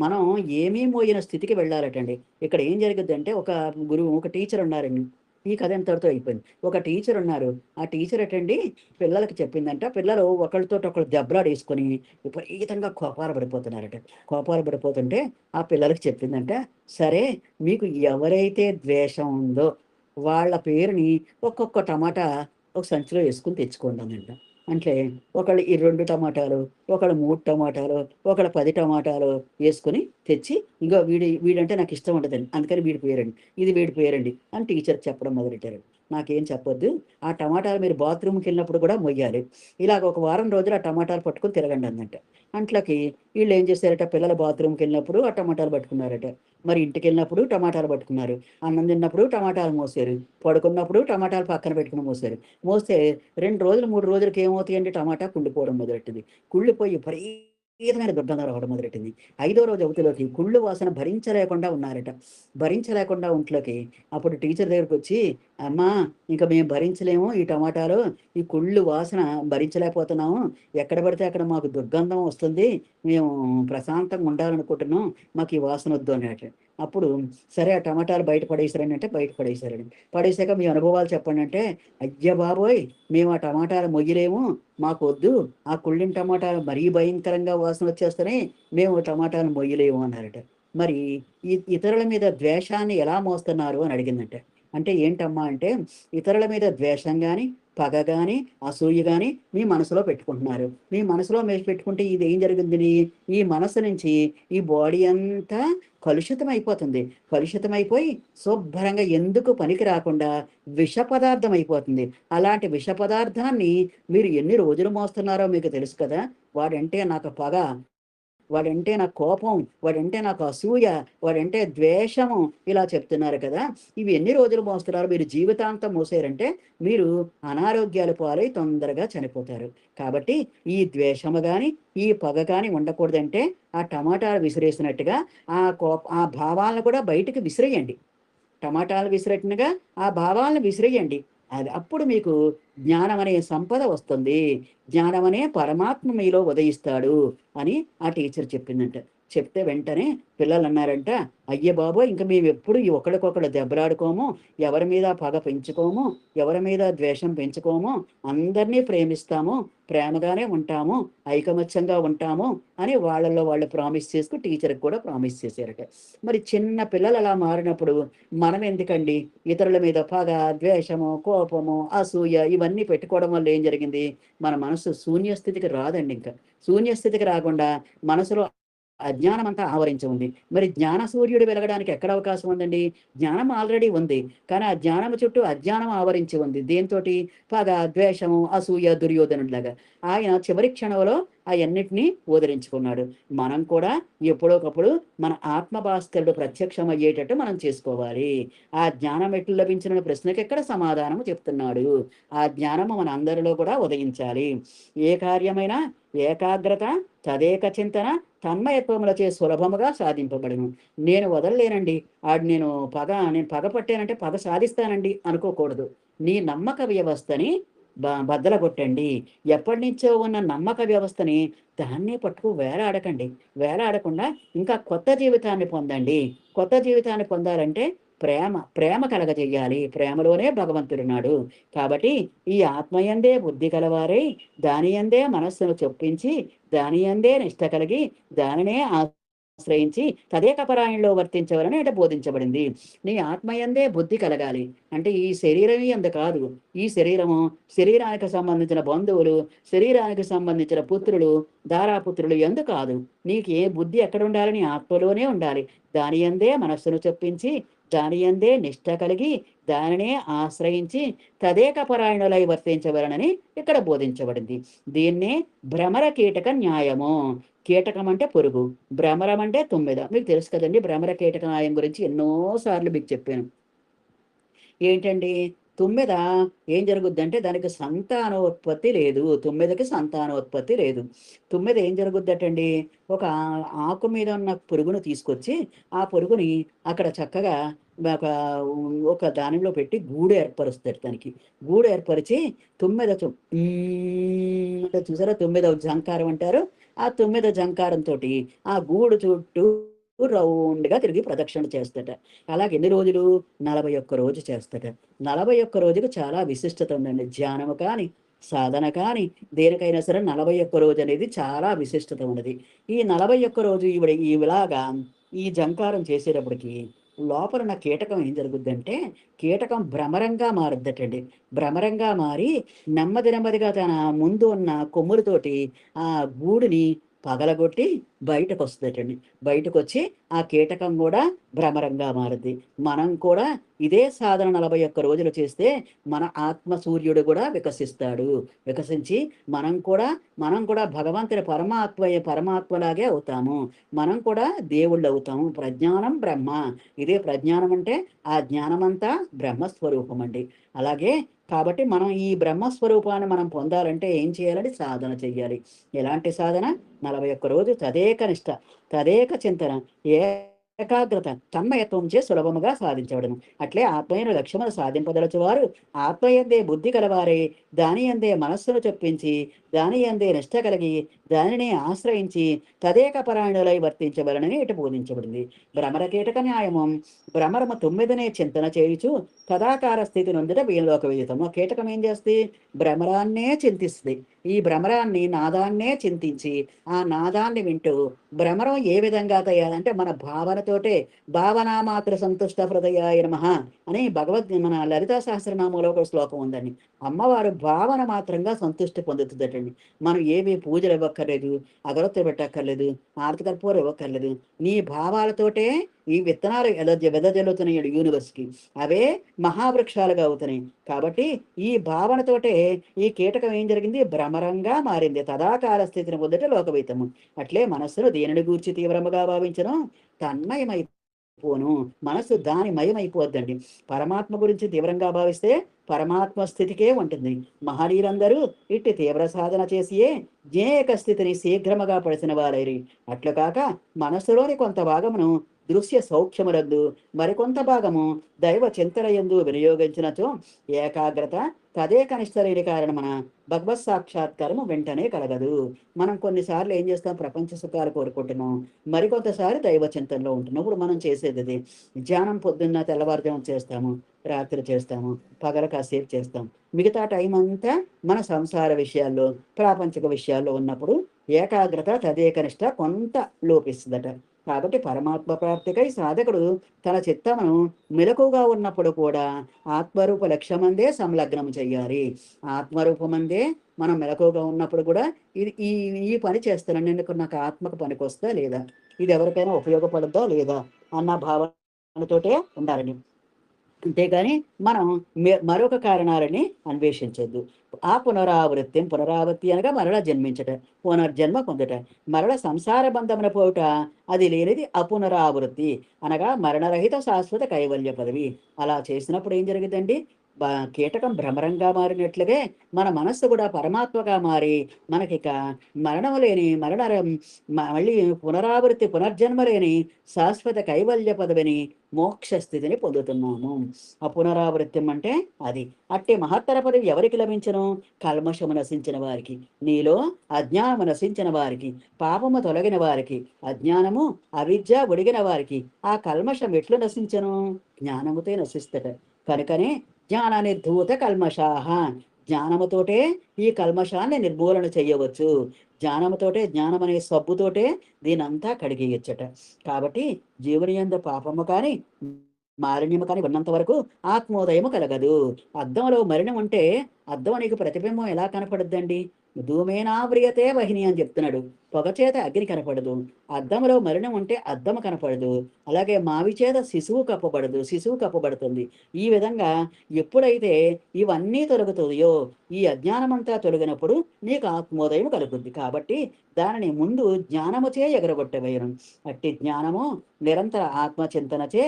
మనం ఏమీ మోయని స్థితికి వెళ్ళాలటండి. ఇక్కడ ఏం జరిగిందంటే ఒక టీచర్ ఉన్నారండి. ఈ కథ ఎంతటితో అయిపోయింది. ఒక టీచర్ ఉన్నారు. ఆ టీచర్ అటండి పిల్లలకి చెప్పిందంట. పిల్లలు ఒకళ్ళు దెబ్బలాడేసుకొని విపరీతంగా కోపాలు పడిపోతుంటే ఆ పిల్లలకి చెప్పిందంట, సరే మీకు ఎవరైతే ద్వేషం ఉందో వాళ్ళ పేరుని ఒక్కొక్క టమాటా ఒక సంచిలో వేసుకుని తెచ్చుకోండి అనంట. అంటే ఒకళ్ళు ఈ 2 టమాటాలు, ఒకళ్ళు 3 టమాటాలు, ఒకళ్ళు 10 టమాటాలు వేసుకొని తెచ్చి, ఇంకో వీడంటే నాకు ఇష్టం ఉండదండి, అందుకని వీడి పేరండి, ఇది వీడి పేరండి అని టీచర్ చెప్పడం మొదలెట్టారు. నాకేం చెప్పొద్దు, ఆ టమాటాలు మీరు బాత్రూమ్కి వెళ్ళినప్పుడు కూడా మొయ్యాలి. ఇలాగ ఒక వారం రోజులు ఆ టమాటాలు పట్టుకొని తిరగండి అందంట. అంట్లకి వీళ్ళు ఏం చేశారట, పిల్లలు బాత్రూమ్కి వెళ్ళినప్పుడు ఆ టమాటాలు పట్టుకున్నారట. మరి ఇంటికి వెళ్ళినప్పుడు టమాటాలు పట్టుకున్నారు. అన్నం తిన్నప్పుడు టమాటాలు మోసారు. పడుకున్నప్పుడు టమాటాలు పక్కన పెట్టుకుని మోస్తే 2 రోజులు 3 రోజులకి ఏమవుతాయండి, టమాటా కుళ్ళిపోవడం మొదలెట్టింది. కుళ్ళిపోయి విపరీతమైన దుర్గంధం రావడం మొదలెట్టింది. 5వ రోజు అవతిలోకి కుళ్ళు వాసన భరించలేకుండా ఒంట్లోకి అప్పుడు టీచర్ దగ్గరికి వచ్చి, అమ్మా ఇంకా మేము భరించలేము ఈ టమాటాలు, ఈ కుళ్ళు వాసన భరించలేకపోతున్నాము, ఎక్కడ పడితే అక్కడ మాకు దుర్గంధం వస్తుంది, మేము ప్రశాంతంగా ఉండాలనుకుంటున్నాం, మాకు ఈ వాసన వద్దు అన్నట్టు. అప్పుడు సరే ఆ టమాటాలు బయట పడేసారండి అంటే బయట పడేసాక మీ అనుభవాలు చెప్పండి అంటే, అయ్య బాబోయ్ మేము ఆ టమాటాలు మొయ్యలేము, మాకు వద్దు, ఆ కుళ్ళిన టమాటాలు మరీ భయంకరంగా వాసన వచ్చేస్తున్నాయి, మేము టమాటాలు మొయ్యలేము అన్నారట. మరి ఇతరుల మీద ద్వేషాన్ని ఎలా మోస్తున్నారు అని అడిగిందంట. అంటే ఏంటమ్మా అంటే, ఇతరుల మీద ద్వేషం గాని, పగ గాని, అసూయ గాని మీ మనసులో పెట్టుకుంటున్నారు. మీ మనసులో మీరు పెట్టుకుంటే ఇది ఏం జరుగుద్దని, ఈ మనసు నుంచి ఈ బాడీ అంతా కలుషితం అయిపోతుంది. కలుషితమైపోయి శుభ్రంగా ఎందుకు పనికి రాకుండా విష పదార్థం అయిపోతుంది. అలాంటి విష పదార్థాన్ని మీరు ఎన్ని రోజులు మోస్తున్నారో మీకు తెలుసు కదా! వాడంటే నాకు పగ, వాడంటే నాకు కోపం, వాడంటే నాకు అసూయ, వాడంటే ద్వేషము ఇలా చెప్తున్నారు కదా! ఇవి ఎన్ని రోజులు మోస్తున్నారు? మీరు జీవితాంతం మోసారంటే మీరు అనారోగ్యాల పాలై తొందరగా చనిపోతారు. కాబట్టి ఈ ద్వేషము గాని, ఈ పగ గాని ఉండకూడదంటే ఆ టమాటాలు విసిరేసినట్టుగా ఆ భావాలను కూడా బయటికి విసిరేయండి. టమాటాలు విసిరెట్టినగా ఆ భావాలను విసిరేయండి. అది అప్పుడు మీకు జ్ఞానం అనే సంపద వస్తుంది. జ్ఞానం అనే పరమాత్మ మీలో ఉదయిస్తాడు అని ఆ టీచర్ చెప్పిందంట. చెప్తే వెంటనే పిల్లలన్నారంట, అయ్య బాబోయ్! ఇంక మేమెప్పుడు ఈ ఒకళ్ళకొకళ్ళు దెబ్బలాడుకోము, ఎవరి మీద పగ పెంచుకోము, ఎవరి మీద ద్వేషం పెంచుకోము, అందరినీ ప్రేమిస్తాము, ప్రేమగానే ఉంటాము, ఐకమత్యంగా ఉంటాము అని వాళ్ళలో వాళ్ళు ప్రామిస్ చేసుకొని టీచర్‌కి కూడా ప్రామిస్ చేశారట. మరి చిన్న పిల్లలు అలా మారినప్పుడు మనం ఎందుకండి ఇతరుల మీద పగ, ద్వేషము, కోపము, అసూయ ఇవన్నీ పెట్టుకోవడం వల్ల ఏం జరిగింది? మన మనసు శూన్య స్థితికి రాదండి ఇంక. శూన్య స్థితికి రాకుండా మనసులో అజ్ఞానం అంతా ఆవరించి ఉంది. మరి జ్ఞాన సూర్యుడు వెలగడానికి ఎక్కడ అవకాశం ఉందండి? జ్ఞానం ఆల్రెడీ ఉంది. కానీ ఆ జ్ఞానము చుట్టూ అజ్ఞానం ఆవరించి ఉంది. దేనితోటి? పగ, ద్వేషము, అసూయ, దుర్యోధనుడిలాగా. ఆయన చివరి క్షణంలో అయన్నిటిని ఓదరించుకున్నాడు. మనం కూడా ఎప్పుడోకప్పుడు మన ఆత్మ భాస్కరుడు ప్రత్యక్షమయ్యేటట్టు మనం చేసుకోవాలి. ఆ జ్ఞానం ఎట్లు లభించిన ప్రశ్నకి ఇక్కడ సమాధానము చెప్తున్నాడు. ఆ జ్ఞానము మన అందరిలో కూడా ఉదయించాలి. ఏ కార్యమైనా ఏకాగ్రత, తదేక చింతన, తన్మయత్వములచే సులభముగా సాధింపబడును. నేను వదలలేనండి. నేను పగ పట్టానంటే పగ సాధిస్తానండి అనుకోకూడదు. నీ నమ్మక వ్యవస్థని బద్దలగొట్టండి. ఎప్పటినుంచో ఉన్న నమ్మక వ్యవస్థని దాన్నే పట్టుకు వేలాడకండి. వేలాడకుండా ఇంకా కొత్త జీవితాన్ని పొందండి. కొత్త జీవితాన్ని పొందాలంటే ప్రేమ కలగజేయాలి. ప్రేమలోనే భగవంతుడున్నాడు. కాబట్టి ఈ ఆత్మయందే బుద్ధి కలవారై దానియందే మనస్సును చొప్పించి దానియందే నిష్ట కలిగి దానినే ఆశ్రయించి తదేకపరాయణలో వర్తించవలని అంటే బోధించబడింది. నీ ఆత్మయందే బుద్ధి కలగాలి. అంటే ఈ శరీరం యందు కాదు. ఈ శరీరానికి సంబంధించిన బంధువులు, శరీరానికి సంబంధించిన పుత్రులు, ధారాపుత్రులు యందు కాదు. నీకు ఏ బుద్ధి ఎక్కడుండాలి? నీ ఆత్మలోనే ఉండాలి. దాని యందే మనస్సును చొప్పించి దాని యందే నిష్ట కలిగి దానినే ఆశ్రయించి తదేక పరాయణులై వర్తించవలనని ఇక్కడ బోధించబడింది. దీన్నే భ్రమర కీటక న్యాయము. కీటకం అంటే పురుగు, భ్రమరం అంటే తుమ్మెద. మీకు తెలుసు కదండి, భ్రమర కీటక న్యాయం గురించి ఎన్నో సార్లు మీకు చెప్పాను. ఏంటండి, తుమ్మెద ఏం జరుగుద్దంటే దానికి సంతానోత్పత్తి లేదు. తుమ్మెదకి సంతానోత్పత్తి లేదు. తుమ్మెద ఏం జరుగుద్దటండి, ఒక ఆకు మీద ఉన్న పురుగును తీసుకొచ్చి ఆ పురుగుని అక్కడ చక్కగా ఒక ఒక దానిలో పెట్టి గూడు ఏర్పరుస్తాడు దానికి. గూడు ఏర్పరిచి తుమ్మెద అంటే చూసారా, తుమ్మెద జంకారం అంటారు. ఆ తుమ్మెద జంకారంతోటి ఆ గూడు చుట్టూ రౌండ్‌గా తిరిగి ప్రదక్షిణ చేస్తట. అలాగ ఎన్ని రోజులు? 41 రోజు చేస్తట. 41 రోజుకి చాలా విశిష్టత ఉందండి. ధ్యానము కానీ, సాధన కానీ, దేనికైనా సరే 41 రోజు అనేది చాలా విశిష్టత ఉన్నది. ఈ 41 రోజు ఈవిలాగా ఈ జంకారం చేసేటప్పటికి లోపల ఉన్న కీటకం ఏం జరుగుద్దంటే, కీటకం భ్రమరంగా మారుద్దటండి. భ్రమరంగా మారి నెమ్మది నెమ్మదిగా తన ముందు ఉన్న కొమ్ములతోటి ఆ గూడుని పగలగొట్టి బయటకొస్తదటండి. బయటకొచ్చి ఆ కీటకం గూడా భ్రమరంగా మారుద్ది. మనం కూడా ఇదే సాధన 41 రోజులు చేస్తే మన ఆత్మ సూర్యుడు గూడా వికసిస్తాడు. వికసించి మనం కూడా భగవంతుని పరమాత్మలాగే అవుతాము. మనం కూడా దేవుళ్ళవుతాము. ప్రజ్ఞానం బ్రహ్మ. ఇదే ప్రజ్ఞానం అంటే ఆ జ్ఞానమంతా బ్రహ్మస్వరూపం అండి. అలాగే కాబట్టి మనం ఈ బ్రహ్మస్వరూపాన్ని మనం పొందాలంటే ఏం చేయాలంటే సాధన చెయ్యాలి. ఎలాంటి సాధన? 41 రోజు తదేక నిష్ట, తదేక చింతన, ఏకాగ్రత, తన్మయత్వంచే సులభముగా సాధించబడును. అట్లే ఆత్మయైన లక్ష్యమును సాధింపదలచువారు ఆత్మయందే బుద్ధి కలవారే దానియందే మనస్సును చొప్పించి దానియందే నిష్ట కలిగి దానినే ఆశ్రయించి తదేక పరాయణులై వర్తించవలనని ఇటు బోధించబడింది. భ్రమర కీటక న్యాయము. భ్రమరము 9నే చింతన చేయుచు తదాకార స్థితి నొందుట వీళ్ళలోక విదితము. ఆ కీటకం ఏం చేస్తుంది? భ్రమరాన్నే చింతిస్తుంది. ఈ భ్రమరాన్ని నాదాన్నే చింతించి ఆ నాదాన్ని వింటూ భ్రమరం ఏ విధంగా తయారంటే మన భావనతో భావాలతోటే భావనా మాత్ర సంతుష్ట హృదయాయ నమః అని మన లలితా సహస్రనామంలో ఒక శ్లోకం ఉందండి. అమ్మవారు భావన మాత్రంగా సంతృష్టి పొందుతుందటండి. మనం ఏవి పూజలు ఇవ్వక్కర్లేదు, అగరొత్తులు పెట్టక్కర్లేదు, ఆరతి కర్పూరం ఇవ్వక్కర్లేదు. నీ భావాలతోటే ఈ విత్తనాలు వెదజల్లుతున్నాయి యూనివర్స్కి. అవే మహావృక్షాలుగా అవుతున్నాయి. కాబట్టి ఈ భావనతోటే ఈ కీటకం ఏం జరిగింది? భ్రమరంగా మారింది. తదాకాల స్థితిని పొందట లోకవైతము. అట్లే మనస్సును దేనిని గూర్చి తీవ్రముగా భావించను తన్మయమైపోను. మనస్సు దాని మయమైపోద్దండి. పరమాత్మ గురించి తీవ్రంగా భావిస్తే పరమాత్మ స్థితికే ఉంటుంది. మహనీయులందరూ ఇట్టి తీవ్ర సాధన చేసియే జ్ఞేయక స్థితిని శీఘ్రముగా పడిసిన వారైరి. అట్లు కాక మనస్సులోని కొంత భాగమును దృశ్య సౌఖ్యములందు మరికొంత భాగము దైవ చింతనయందు వినియోగించినచో ఏకాగ్రత తదే కనిష్టలేని కారణమున భగవత్ సాక్షాత్కారము వెంటనే కలగదు. మనం కొన్నిసార్లు ఏం చేస్తాం? ప్రపంచ సుఖాలు కోరుకుంటున్నాం, మరికొంతసారి దైవ చింతనలో ఉంటున్నాం. ఇప్పుడు మనం చేసేది అది. ధ్యానం పొద్దున్న తెల్లవారుజాము చేస్తాము, రాత్రి చేస్తాము, పగల కాసేపు చేస్తాం. మిగతా టైం అంతా మన సంసార విషయాల్లో, ప్రాపంచిక విషయాల్లో ఉన్నప్పుడు ఏకాగ్రత తదేకనిష్ట కొంత లోపిస్తుందట. కాబట్టి పరమాత్మ ప్రాప్తికై సాధకుడు తన చిత్తమును మెలకుగా ఉన్నప్పుడు కూడా ఆత్మరూప లక్ష్యమందే సంలగ్నం చెయ్యాలి. ఆత్మరూపమందే మనం మెలకుగా ఉన్నప్పుడు కూడా ఇది ఈ ఈ పని చేస్తున్నాను, నాకు ఆత్మకు పనికొస్తా లేదా, ఇది ఎవరికైనా ఉపయోగపడుద్దా లేదా అన్న భావనతోటే ఉండాలని. అంతేగాని మనం మరొక కారణాలని అన్వేషించొద్దు. ఆ పునరావృత్తి అనగా మరల జన్మించట, పునర్జన్మ పొందట, మరల సంసార బంధమున పోవుట, అది లేనిది అపునరావృత్తి అనగా మరణరహిత శాశ్వత కైవల్య పదవి. అలా చేసినప్పుడు ఏం జరిగిందండి? కీటకం భ్రమరంగా మారినట్లుగే మన మనస్సు కూడా పరమాత్మగా మారి మనకిక మరణం లేని మళ్ళీ పునర్జన్మ లేని శాశ్వత కైవల్య పదవిని మోక్ష స్థితిని పొందుతున్నాము. ఆ పునరావృత్యం అంటే అది. అట్టి మహత్తర పదవి ఎవరికి లభించను? కల్మషము నశించిన వారికి, నీలో అజ్ఞానము నశించిన వారికి, పాపము తొలగిన వారికి, అజ్ఞానము అవిద్య ఒడిగిన వారికి ఆ కల్మషం ఎట్లు నశించను? జ్ఞానముతే నశిస్తట. కనుకనే జ్ఞాన నిర్ధూత కల్మషాహ, జ్ఞానముతోటే ఈ కల్మషాన్ని నిర్మూలన చెయ్యవచ్చు. జ్ఞానముతోటే, జ్ఞానం అనే సబ్బుతోటే దీనంతా కడిగేయచ్చట. కాబట్టి జీవుని యందు పాపము కానీ మాలిన్యము కానీ ఉన్నంత వరకు ఆత్మోదయము కలగదు. అద్దంలో మలినం ఉంటే అద్దం నీకు ప్రతిబింబం ఎలా కనపడుద్దండి? ధూమేనావ్రియతే వహిని అని చెప్తున్నాడు. పొగచేత అగ్ని కనపడదు. అద్దంలో మలినం ఉంటే అద్దము కనపడదు. అలాగే మావి చేత శిశువు కప్పబడుతుంది. ఈ విధంగా ఎప్పుడైతే ఇవన్నీ తొలగుతాయో, ఈ అజ్ఞానమంతా తొలగినప్పుడు నీకు ఆత్మోదయం కలుగుద్ది. కాబట్టి దానిని ముందు జ్ఞానముచే ఎగరగొట్టవేయను. అట్టి జ్ఞానము నిరంతర ఆత్మచింతనచే,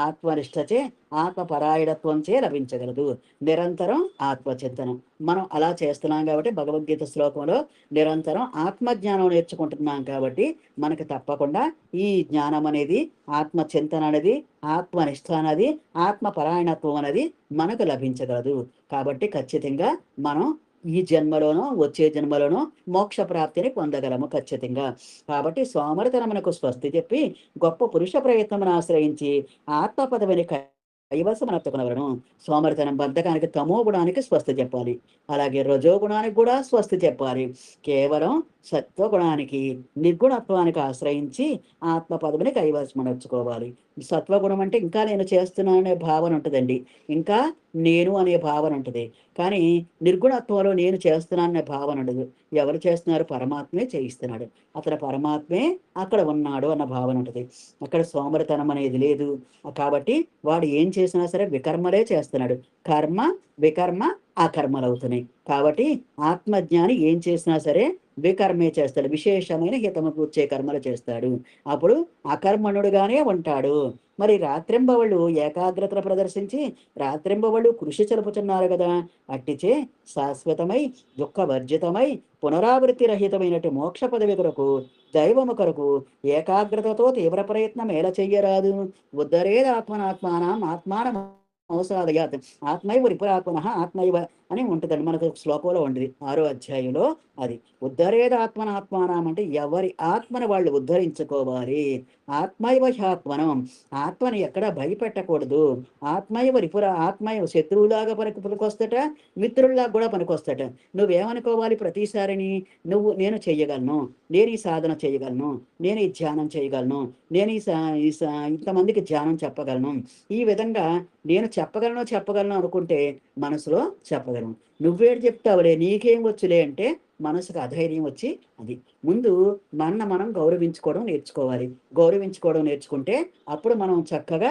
ఆత్మనిష్టచే, ఆత్మపరాయణత్వంచే లభించగలదు. నిరంతరం ఆత్మచింతనం మనం అలా చేస్తున్నాం కాబట్టి భగవద్గీత శ్లోకంలో నిరంతరం ఆత్మజ్ఞానం నేర్చుకుంటున్నాం కాబట్టి మనకి తప్పకుండా ఈ జ్ఞానం అనేది, ఆత్మచింతన అనేది, ఆత్మనిష్ట అనేది, ఆత్మపరాయణత్వం అనేది మనకు లభించగలదు. కాబట్టి ఖచ్చితంగా మనం ఈ జన్మలోనో వచ్చే జన్మలోనో మోక్ష ప్రాప్తిని పొందగలము ఖచ్చితంగా. కాబట్టి సోమరితనమునకు స్వస్తి చెప్పి గొప్ప పురుష ప్రయత్నమును ఆశ్రయించి ఆత్మ పదవిని కైవసమనెత్తుకునవలను. సోమరితనం బద్ధకానికి తమో గుణానికి స్వస్తి చెప్పాలి. అలాగే రజోగుణానికి కూడా స్వస్తి చెప్పాలి. కేవలం సత్వగుణానికి, నిర్గుణత్వానికి ఆశ్రయించి ఆత్మ పదవిని కైవసమనర్చుకోవాలి. సత్వగుణం అంటే ఇంకా నేను చేస్తున్నాను అనే భావన ఉంటుందండి, ఇంకా నేను అనే భావన ఉంటుంది. కానీ నిర్గుణత్వంలో నేను చేస్తున్నాననే భావన ఉండదు. ఎవరు చేస్తున్నారు? పరమాత్మే చేయిస్తున్నాడు. అతను పరమాత్మే అక్కడ ఉన్నాడు అన్న భావన ఉంటుంది. అక్కడ సోమరితనం అనేది లేదు. కాబట్టి వాడు ఏం చేసినా సరే వికర్మలే చేస్తున్నాడు. కర్మ వికర్మ అకర్మలు అవుతున్నాయి. కాబట్టి ఆత్మజ్ఞాని ఏం చేసినా సరే వికర్మే చేస్తాడు. విశేషమైన హితము కూర్చే కర్మలు చేస్తాడు. అప్పుడు అకర్మణుడుగానే ఉంటాడు. మరి రాత్రింబవళ్ళు ఏకాగ్రతను ప్రదర్శించి రాత్రింబవళ్ళు కృషి చెలుపుతున్నారు కదా. అట్టిచే శాశ్వతమై దుఃఖవర్జితమై పునరావృత్తి రహితమైనటు మోక్ష పదవి కొరకు, దైవము కొరకు ఏకాగ్రతతో తీవ్ర ప్రయత్నం ఎలా చెయ్యరాదు? ఉద్ధరేదాత్మనాత్మానం ఆత్మానం అవసాదయాత్ ఆత్మైవ రిపురాత్మన ఆత్మైవ అని ఉంటుందండి. మనకు ఒక శ్లోకంలో ఉండేది 6వ అధ్యాయంలో. అది ఉద్ధరేద ఆత్మనాత్మానం అంటే ఎవరి ఆత్మను వాళ్ళు ఉద్ధరించుకోవాలి. ఆత్మైవ హ్యాత్మనం, ఆత్మని ఎక్కడ భయపెట్టకూడదు. ఆత్మైవ శత్రువులాగా పనికొస్తట, మిత్రుల్లాగా కూడా పనికొస్తట. నువ్వేమనుకోవాలి ప్రతిసారిని, నేను చెయ్యగలను, నేను ఈ సాధన చేయగలను, నేను ఈ ధ్యానం చేయగలను, నేను ఇంతమందికి ధ్యానం చెప్పగలను. ఈ విధంగా నేను చెప్పగలను అనుకుంటే మనసులో చెప్పగలను. నువ్వేడు చెప్తావులే, నీకేం వచ్చులే అంటే మనసుకు అధైర్యం వచ్చి, అది ముందు మనం గౌరవించుకోవడం నేర్చుకుంటే అప్పుడు మనం చక్కగా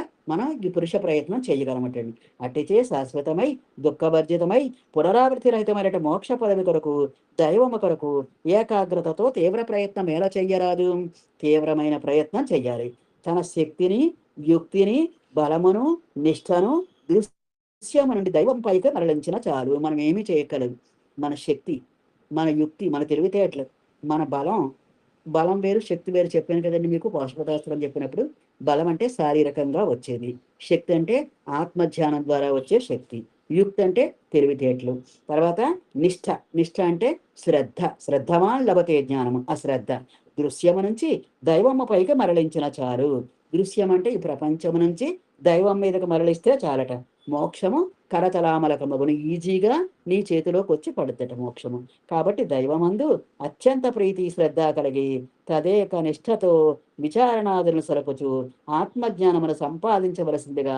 ఈ పురుష ప్రయత్నం చేయగలమటండి. అట్టిచే శాశ్వతమై దుఃఖవర్జితమై పునరావృతి రహితమైన మోక్ష పదవి కొరకు, దైవము కొరకు ఏకాగ్రతతో తీవ్ర ప్రయత్నం ఎలా చెయ్యరాదు? తీవ్రమైన ప్రయత్నం చెయ్యాలి. తన శక్తిని, యుక్తిని, బలమును, నిష్ఠను దృశ్యము నుండి దైవం పైకి మరలించిన చాలు. మనం ఏమీ చేయగలదు. మన శక్తి, మన యుక్తి, మన తెలివితేటలు, మన బలం వేరు, శక్తి వేరు. చెప్పాను కదండి మీకు పాశుపతాస్త్రం చెప్పినప్పుడు. బలం అంటే శారీరకంగా వచ్చేది, శక్తి అంటే ఆత్మధ్యానం ద్వారా వచ్చే శక్తి, యుక్తి అంటే తెలివితేటలు. తర్వాత నిష్ఠ అంటే శ్రద్ధమాన్ లభతే జ్ఞానము, అశ్రద్ధ. దృశ్యము నుంచి దైవమ్మ పైకి మరలించిన చాలు. దృశ్యం అంటే ఈ ప్రపంచము నుంచి దైవం మీదకి మరలిస్తే చాలట. మోక్షము కరతలామలకమగును, ఈజీగా నీ చేతిలోకి వచ్చి పడుతట మోక్షము. కాబట్టి దైవమందు అత్యంత ప్రీతి శ్రద్ధ కలిగి తదేక నిష్ఠతో విచారణాదులను సరపుచు ఆత్మజ్ఞానమును సంపాదించవలసిందిగా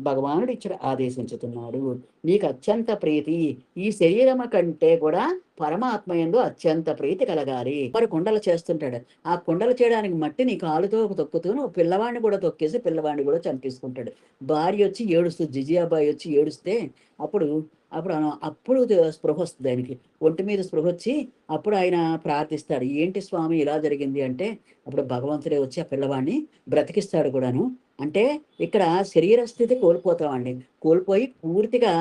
భగవానుడు ఇక్కడ ఆదేశించుతున్నాడు. నీకు అత్యంత ప్రీతి, ఈ శరీరము కంటే కూడా పరమాత్మ యందు అత్యంత ప్రీతి కలగాలి. మరి కుండలు చేస్తుంటాడు. ఆ కుండలు చేయడానికి మట్టి నీ కాలుతో తొక్కుతూ పిల్లవాడిని కూడా తొక్కేసి పిల్లవాడిని కూడా చంపేసుకుంటాడు. భార్య వచ్చి ఏడుస్తుంది, జిజియాబాయి వచ్చి ఏడుస్తే అప్పుడు స్పృహ వస్తుంది ఆయనకి, ఒంటి మీద స్పృహ వచ్చి అప్పుడు ఆయన ప్రార్థిస్తాడు. ఏంటి స్వామి ఇలా జరిగింది అంటే అప్పుడు భగవంతుడే వచ్చి ఆ పిల్లవాడిని బ్రతికిస్తాడు కూడాను. అంటే ఇక్కడ శరీర స్థితి కోల్పోతామండి. కోల్పోయి పూర్తిగా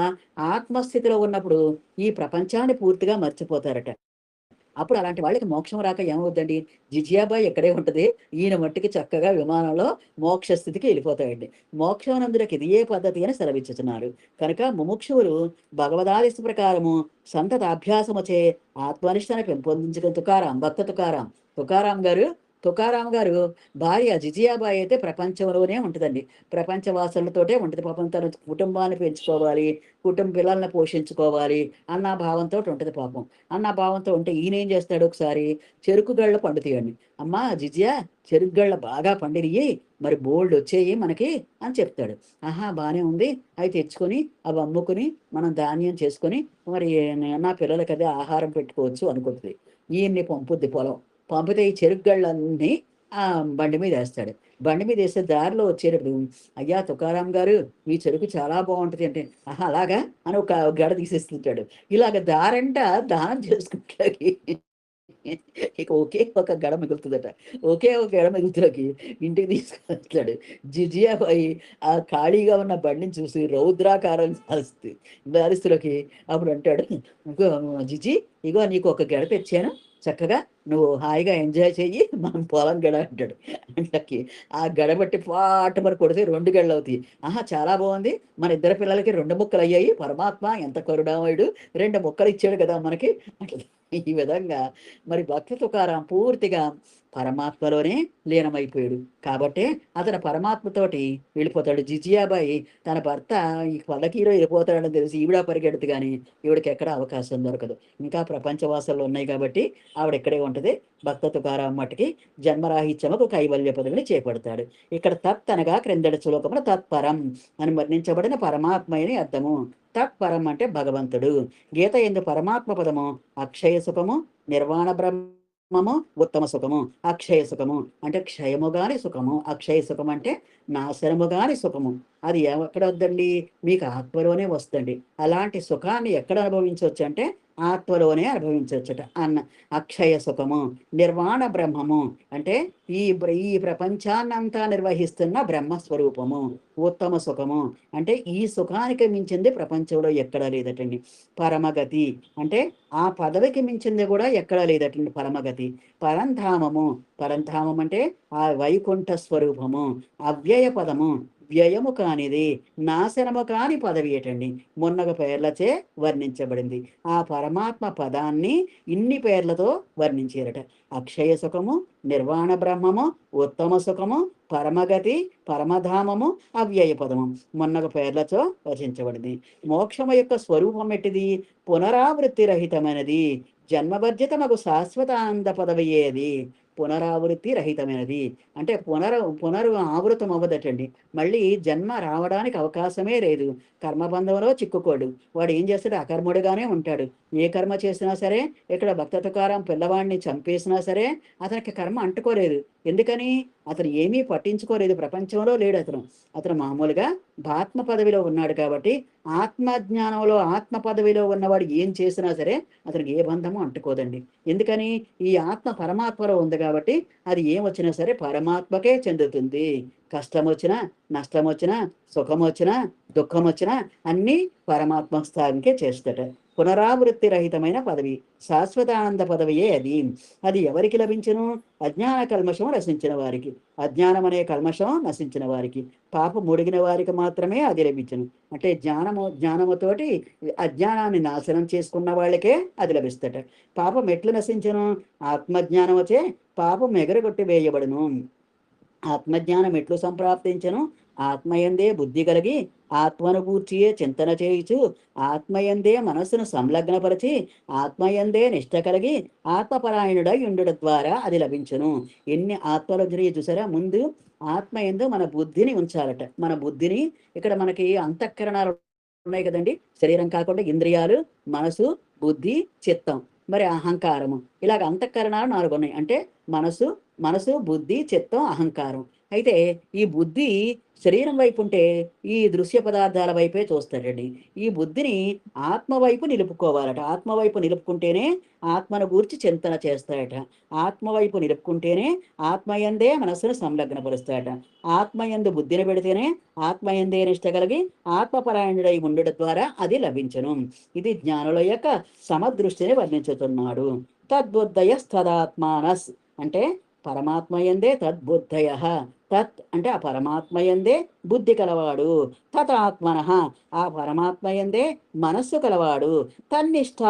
ఆత్మస్థితిలో ఉన్నప్పుడు ఈ ప్రపంచాన్ని పూర్తిగా మర్చిపోతారట. అప్పుడు అలాంటి వాళ్ళకి మోక్షం రాక ఏమవుద్దండి? జిజియాబాయి ఎక్కడే ఉంటుంది, ఈయన మట్టికి చక్కగా విమానంలో మోక్ష స్థితికి వెళ్ళిపోతాయండి. మోక్షానందులకు ఇది ఏ పద్ధతి అని సెలవిచ్చుతున్నారు. కనుక ముముక్షువులు భగవదాదేశ ప్రకారము సంతత అభ్యాసముచే ఆత్మనిష్టను పెంపొందించుకుని తుకారాం గారు భార్య జిజియాబాయి అయితే ప్రపంచంలోనే ఉంటుందండి. ప్రపంచవాసులతోటే ఉంటుంది. పాపం తన కుటుంబాన్ని పెంచుకోవాలి, పిల్లల్ని పోషించుకోవాలి అన్న భావంతో ఉంటుంది. పాపం అన్న భావంతో ఉంటే ఈయన ఏం చేస్తాడు, ఒకసారి చెరుకు గళ్ళ పండుతాయండి. అమ్మా జిజియా, చెరుకు గళ్ళ బాగా పండినయి, మరి బోల్డ్ వచ్చేయి మనకి అని చెప్తాడు. ఆహా బాగానే ఉంది, అవి తెచ్చుకొని అవి అమ్ముకుని మనం ధాన్యం చేసుకొని మరి నా పిల్లలకి అదే ఆహారం పెట్టుకోవచ్చు అనుకుంటుంది. ఈయన్ని పంపుద్ది పొలం. పంపితే ఈ చెరుకుగళ్ళన్నీ బండి మీద వేస్తాడు. బండి మీద వేస్తే దారిలో వచ్చేటప్పుడు, అయ్యా తుకారాం గారు, మీ చెరుకు చాలా బాగుంటుంది అంటే, ఆహా అలాగా అని ఒక గడ తీసేస్తుంటాడు. ఇలాగ దానం చేసుకుంటాకి ఇక ఒకే ఒక గడ మిగులుతుందట. ఒకే ఒక గడ మిగులుతులకి ఇంటికి తీసుకొస్తాడు. జిజియాబాయి ఆ ఖాళీగా ఉన్న బండిని చూసి రౌద్రాకారం దారిస్తులకి అప్పుడు అంటాడు, జిజి ఇగో నీకు ఒక గడ తెచ్చాను, చక్కగా నువ్వు హాయిగా ఎంజాయ్ చెయ్యి, మనం పొలం గడ అంటాడు. అంటే ఆ గడబట్టి పాట మరి కొడితే 2 గడలు అవుతాయి. ఆహా చాలా బాగుంది, మన ఇద్దరు పిల్లలకి 2 ముక్కలు అయ్యాయి, పరమాత్మ ఎంత కరుణామయుడు, 2 ముక్కలు ఇచ్చాడు కదా మనకి. అట్లా ఈ విధంగా మరి భక్తి తుకారాం పూర్తిగా పరమాత్మలోనే లీనమైపోయాడు. కాబట్టి అతను పరమాత్మతోటి వెళ్ళిపోతాడు. జిజియాబాయి తన భర్త ఈ పల్లకీలో వెళ్ళిపోతాడని తెలిసి ఈవిడ పరిగెడుతు కానీ ఈవిడకి ఎక్కడ అవకాశం దొరకదు. ఇంకా ప్రపంచవాసాలు ఉన్నాయి కాబట్టి ఆవిడ ఇక్కడే ఉంటుంది. భక్త తుకారాం మట్టుకి జన్మరాహిత్యముకు కైవల్య పదవిని చేపడతాడు. ఇక్కడ తత్ అనగా క్రిందటి శ్లోకమున తత్పరం అని వర్ణించబడిన పరమాత్మని అర్థము. తత్పరం అంటే భగవంతుడు. గీత ఎందు పరమాత్మ పదము అక్షయ సుఖము, నిర్వాణ బ్రహ్మము, ఉత్తమ సుఖము. అక్షయ సుఖము అంటే క్షయము గాని సుఖము, అక్షయ సుఖం అంటే నాశనము గాని సుఖము. అది ఎక్కడ వద్దండి, మీకు ఆత్మలోనే వస్తుంది. అలాంటి సుఖాన్ని ఎక్కడ అనుభవించవచ్చు అంటే ఆత్మలోనే అనుభవించవచ్చట అన్న. అక్షయ సుఖము, నిర్వాణ బ్రహ్మము అంటే ఈ ప్రపంచాన్నంతా నిర్వహిస్తున్న బ్రహ్మస్వరూపము. ఉత్తమ సుఖము అంటే ఈ సుఖానికి మించింది ప్రపంచంలో ఎక్కడా లేదటండి. పరమగతి అంటే ఆ పదవికి మించింది కూడా ఎక్కడా లేదటండి పరమగతి. పరంధామము అంటే ఆ వైకుంఠ స్వరూపము. అవ్యయ పదము, వ్యయము కానిది, నాశనము కాని పదవి ఏటండి. మున్నగ పేర్లచే వర్ణించబడింది. ఆ పరమాత్మ పదాన్ని ఇన్ని పేర్లతో వర్ణించారట. అక్షయ సుఖము, నిర్వాణ బ్రహ్మము, ఉత్తమ సుఖము, పరమగతి, పరమధామము, అవ్యయ పదము మున్నగ పేర్లతో రచించబడింది. మోక్షము యొక్క స్వరూపం ఎట్టిది? పునరావృత్తి రహితమైనది. జన్మవర్జితమగు శాశ్వత ఆనంద పదవి ఏది? పునరావృత్తి రహితమైనది. అంటే పునరు ఆవృతం అవ్వదటండి. మళ్ళీ జన్మ రావడానికి అవకాశమే లేదు. కర్మబంధంలో చిక్కుకోడు. వాడు ఏం చేస్తాడు? అకర్ముడుగానే ఉంటాడు. ఏ కర్మ చేసినా సరే, ఇక్కడ భక్త తుకారాం పిల్లవాడిని చంపేసినా సరే అతనికి కర్మ అంటుకోలేదు. ఎందుకని? అతను ఏమీ పట్టించుకోలేదు. ప్రపంచంలో లేడు అతను. అతను మామూలుగా ఆత్మ పదవిలో ఉన్నాడు కాబట్టి, ఆత్మజ్ఞానంలో ఆత్మ పదవిలో ఉన్నవాడు ఏం చేసినా సరే అతనికి ఏ బంధము అంటుకోదండి. ఎందుకని? ఈ ఆత్మ పరమాత్మలో ఉంది కాబట్టి అది ఏమొచ్చినా సరే పరమాత్మకే చెందుతుంది. కష్టం వచ్చినా, నష్టం వచ్చినా, సుఖం వచ్చినా, దుఃఖం వచ్చినా అన్నీ పరమాత్మ స్థానికే చేస్తట. పునరావృత్తి రహితమైన పదవి, శాశ్వతానంద పదవియే అది. అది ఎవరికి లభించును? అజ్ఞాన కల్మషం నశించిన వారికి. అజ్ఞానం అనే కల్మషం నశించిన వారికి, పాపం ముడిగిన వారికి మాత్రమే అది లభించును. అంటే జ్ఞానముతోటి అజ్ఞానాన్ని నాశనం చేసుకున్న వాళ్ళకే అది లభిస్తట. పాపం ఎట్లు నశించును? ఆత్మజ్ఞానముచే పాపం ఎగరగొట్టి వేయబడును. ఆత్మజ్ఞానం ఎట్లు సంప్రాప్తించను? ఆత్మయందే బుద్ధి కలిగి ఆత్మను గూర్చియే చింతన చేయుచు ఆత్మయందే మనస్సును సంలగ్నపరిచి ఆత్మయందే నిష్ట కలిగి ఆత్మపరాయణుడై ఉండుట ద్వారా అది లభించును. ఎన్ని ఆత్మలు జరిగి చూసారా? ముందు ఆత్మయందు మన బుద్ధిని ఉంచాలట. మన బుద్ధిని ఇక్కడ మనకి అంతఃకరణాలు ఉన్నాయి కదండి. శరీరం కాకుండా ఇంద్రియాలు, మనసు, బుద్ధి, చిత్తం, మరి అహంకారము, ఇలాగ అంతఃకరణాలు 4 ఉన్నాయి. అంటే మనసు, బుద్ధి, చిత్తం, అహంకారం. అయితే ఈ బుద్ధి శరీరం వైపు ఉంటే ఈ దృశ్య పదార్థాల వైపే చూస్తాడండి. ఈ బుద్ధిని ఆత్మ వైపు నిలుపుకోవాలట. ఆత్మ వైపు నిలుపుకుంటేనే ఆత్మను గూర్చి చింతన చేస్తాడట. ఆత్మ వైపు నిలుపుకుంటేనే ఆత్మయందే మనస్సును సంలగ్నపరుస్తాడట. ఆత్మయందు బుద్ధిని పెడితేనే ఆత్మయందే నిష్ట కలిగి ఆత్మపరాయణుడై ఉండడం ద్వారా అది లభించను. ఇది జ్ఞానుల యొక్క సమదృష్టిని వర్ణించుతున్నాడు. తద్బుద్ధయస్తదాత్మానస్ అంటే పరమాత్మయందే తద్బుద్ధయ. తత్ అంటే ఆ పరమాత్మయందే బుద్ధి కలవాడు. తతాత్మన ఆ పరమాత్మయందే మనస్సు కలవాడు. తన్నిష్ట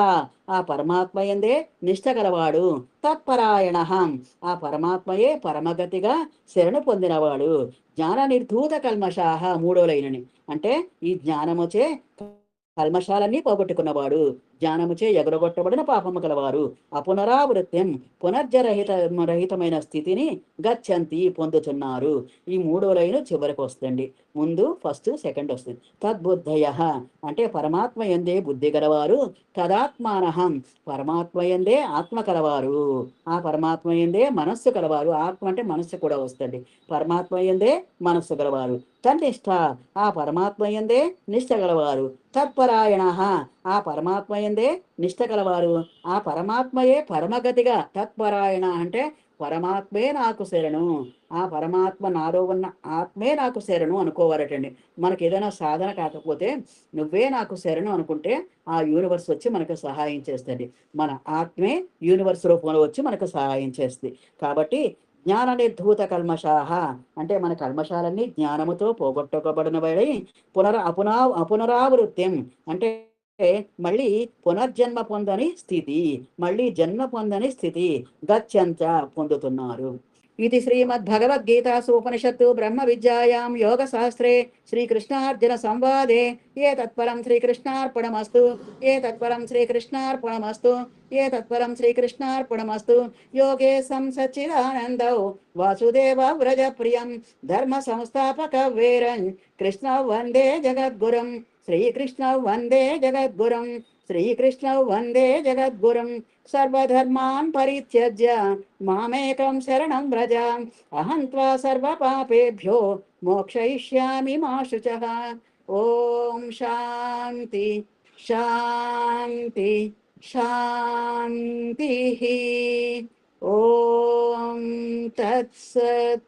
ఆ పరమాత్మయందే నిష్ట కలవాడు. తత్పరాయణ ఆ పరమాత్మయే పరమగతిగా శరణు పొందినవాడు. జ్ఞాన నిర్ధూత కల్మషాహ 3వ లైనని. అంటే ఈ జ్ఞానముచే కల్మషాలన్నీ పోగొట్టుకున్నవాడు, జ్ఞానముచే ఎగరగొట్టబడిన పాపము కలవారు. అపునరావృత్యం రహితమైన స్థితిని గచ్చంతి పొందుతున్నారు. ఈ 3వ లైను చివరికి వస్తుంది. ముందు ఫస్ట్ సెకండ్ వస్తుంది. తద్బుద్ధయ అంటే పరమాత్మ యందే బుద్ధి గలవారు. తదాత్మానహం పరమాత్మ యందే ఆత్మ కలవారు. ఆ పరమాత్మ యందే మనస్సు కలవారు. ఆత్మ అంటే మనస్సు కూడా వస్తుంది. పరమాత్మ యందే మనస్సు గలవారు. తన్నిష్ట ఆ పరమాత్మ యందే నిష్ట గలవారు. తత్పరాయణ ఆ పరమాత్మయందే నిష్ట కలవారు. ఆ పరమాత్మయే పరమగతిగా. తత్పరాయణ అంటే పరమాత్మే నాకు శరణు, ఆ పరమాత్మ నాలో ఉన్న ఆత్మే నాకు శరణు అనుకోవాలటండి. మనకి ఏదైనా సాధన కాకపోతే నువ్వే నాకు శరణు అనుకుంటే ఆ యూనివర్స్ వచ్చి మనకు సహాయం చేస్తుంది. మన ఆత్మే యూనివర్స్ రూపంలో వచ్చి మనకు సహాయం చేస్తుంది. కాబట్టి జ్ఞాన నిర్ధూత కల్మషాహ అంటే మన కల్మషాలన్నీ జ్ఞానముతో పోగొట్టుకోబడినవై అపునరావృత్యం అంటే మళ్ళీ పునర్జన్మ పొందని స్థితి, మళ్ళీ జన్మ పొందని స్థితి గచ్చంత పొందుతున్నారు. ఇది శ్రీమద్భగవద్గీతాసు ఉపనిషత్తు బ్రహ్మ విద్యాయాం యోగ శాస్త్రే శ్రీకృష్ణార్జున సంవాదే ఏ తత్పరం శ్రీకృష్ణార్పణమస్తు ఏ తత్పరం శ్రీకృష్ణార్పణమస్తు ఏ తత్పరం శ్రీకృష్ణార్పణమస్తు. యోగే సంసచ్చిదానందౌ వాసుదేవ వ్రజ ప్రియం ధర్మ సంస్థాపక వీరం కృష్ణ వందే జగద్గురం శ్రీకృష్ణ వందే జగద్గురం శ్రీకృష్ణ వందే జగద్గురం. సర్వధర్మాన్ పరిత్యజ్య మామేకం శరణం వ్రజ అహం త్వా సర్వపాపేభ్యో మోక్షయిష్యామి మా శుచః. ఓం శాంతి శాంతి శాంతి. ఓం తత్సత్.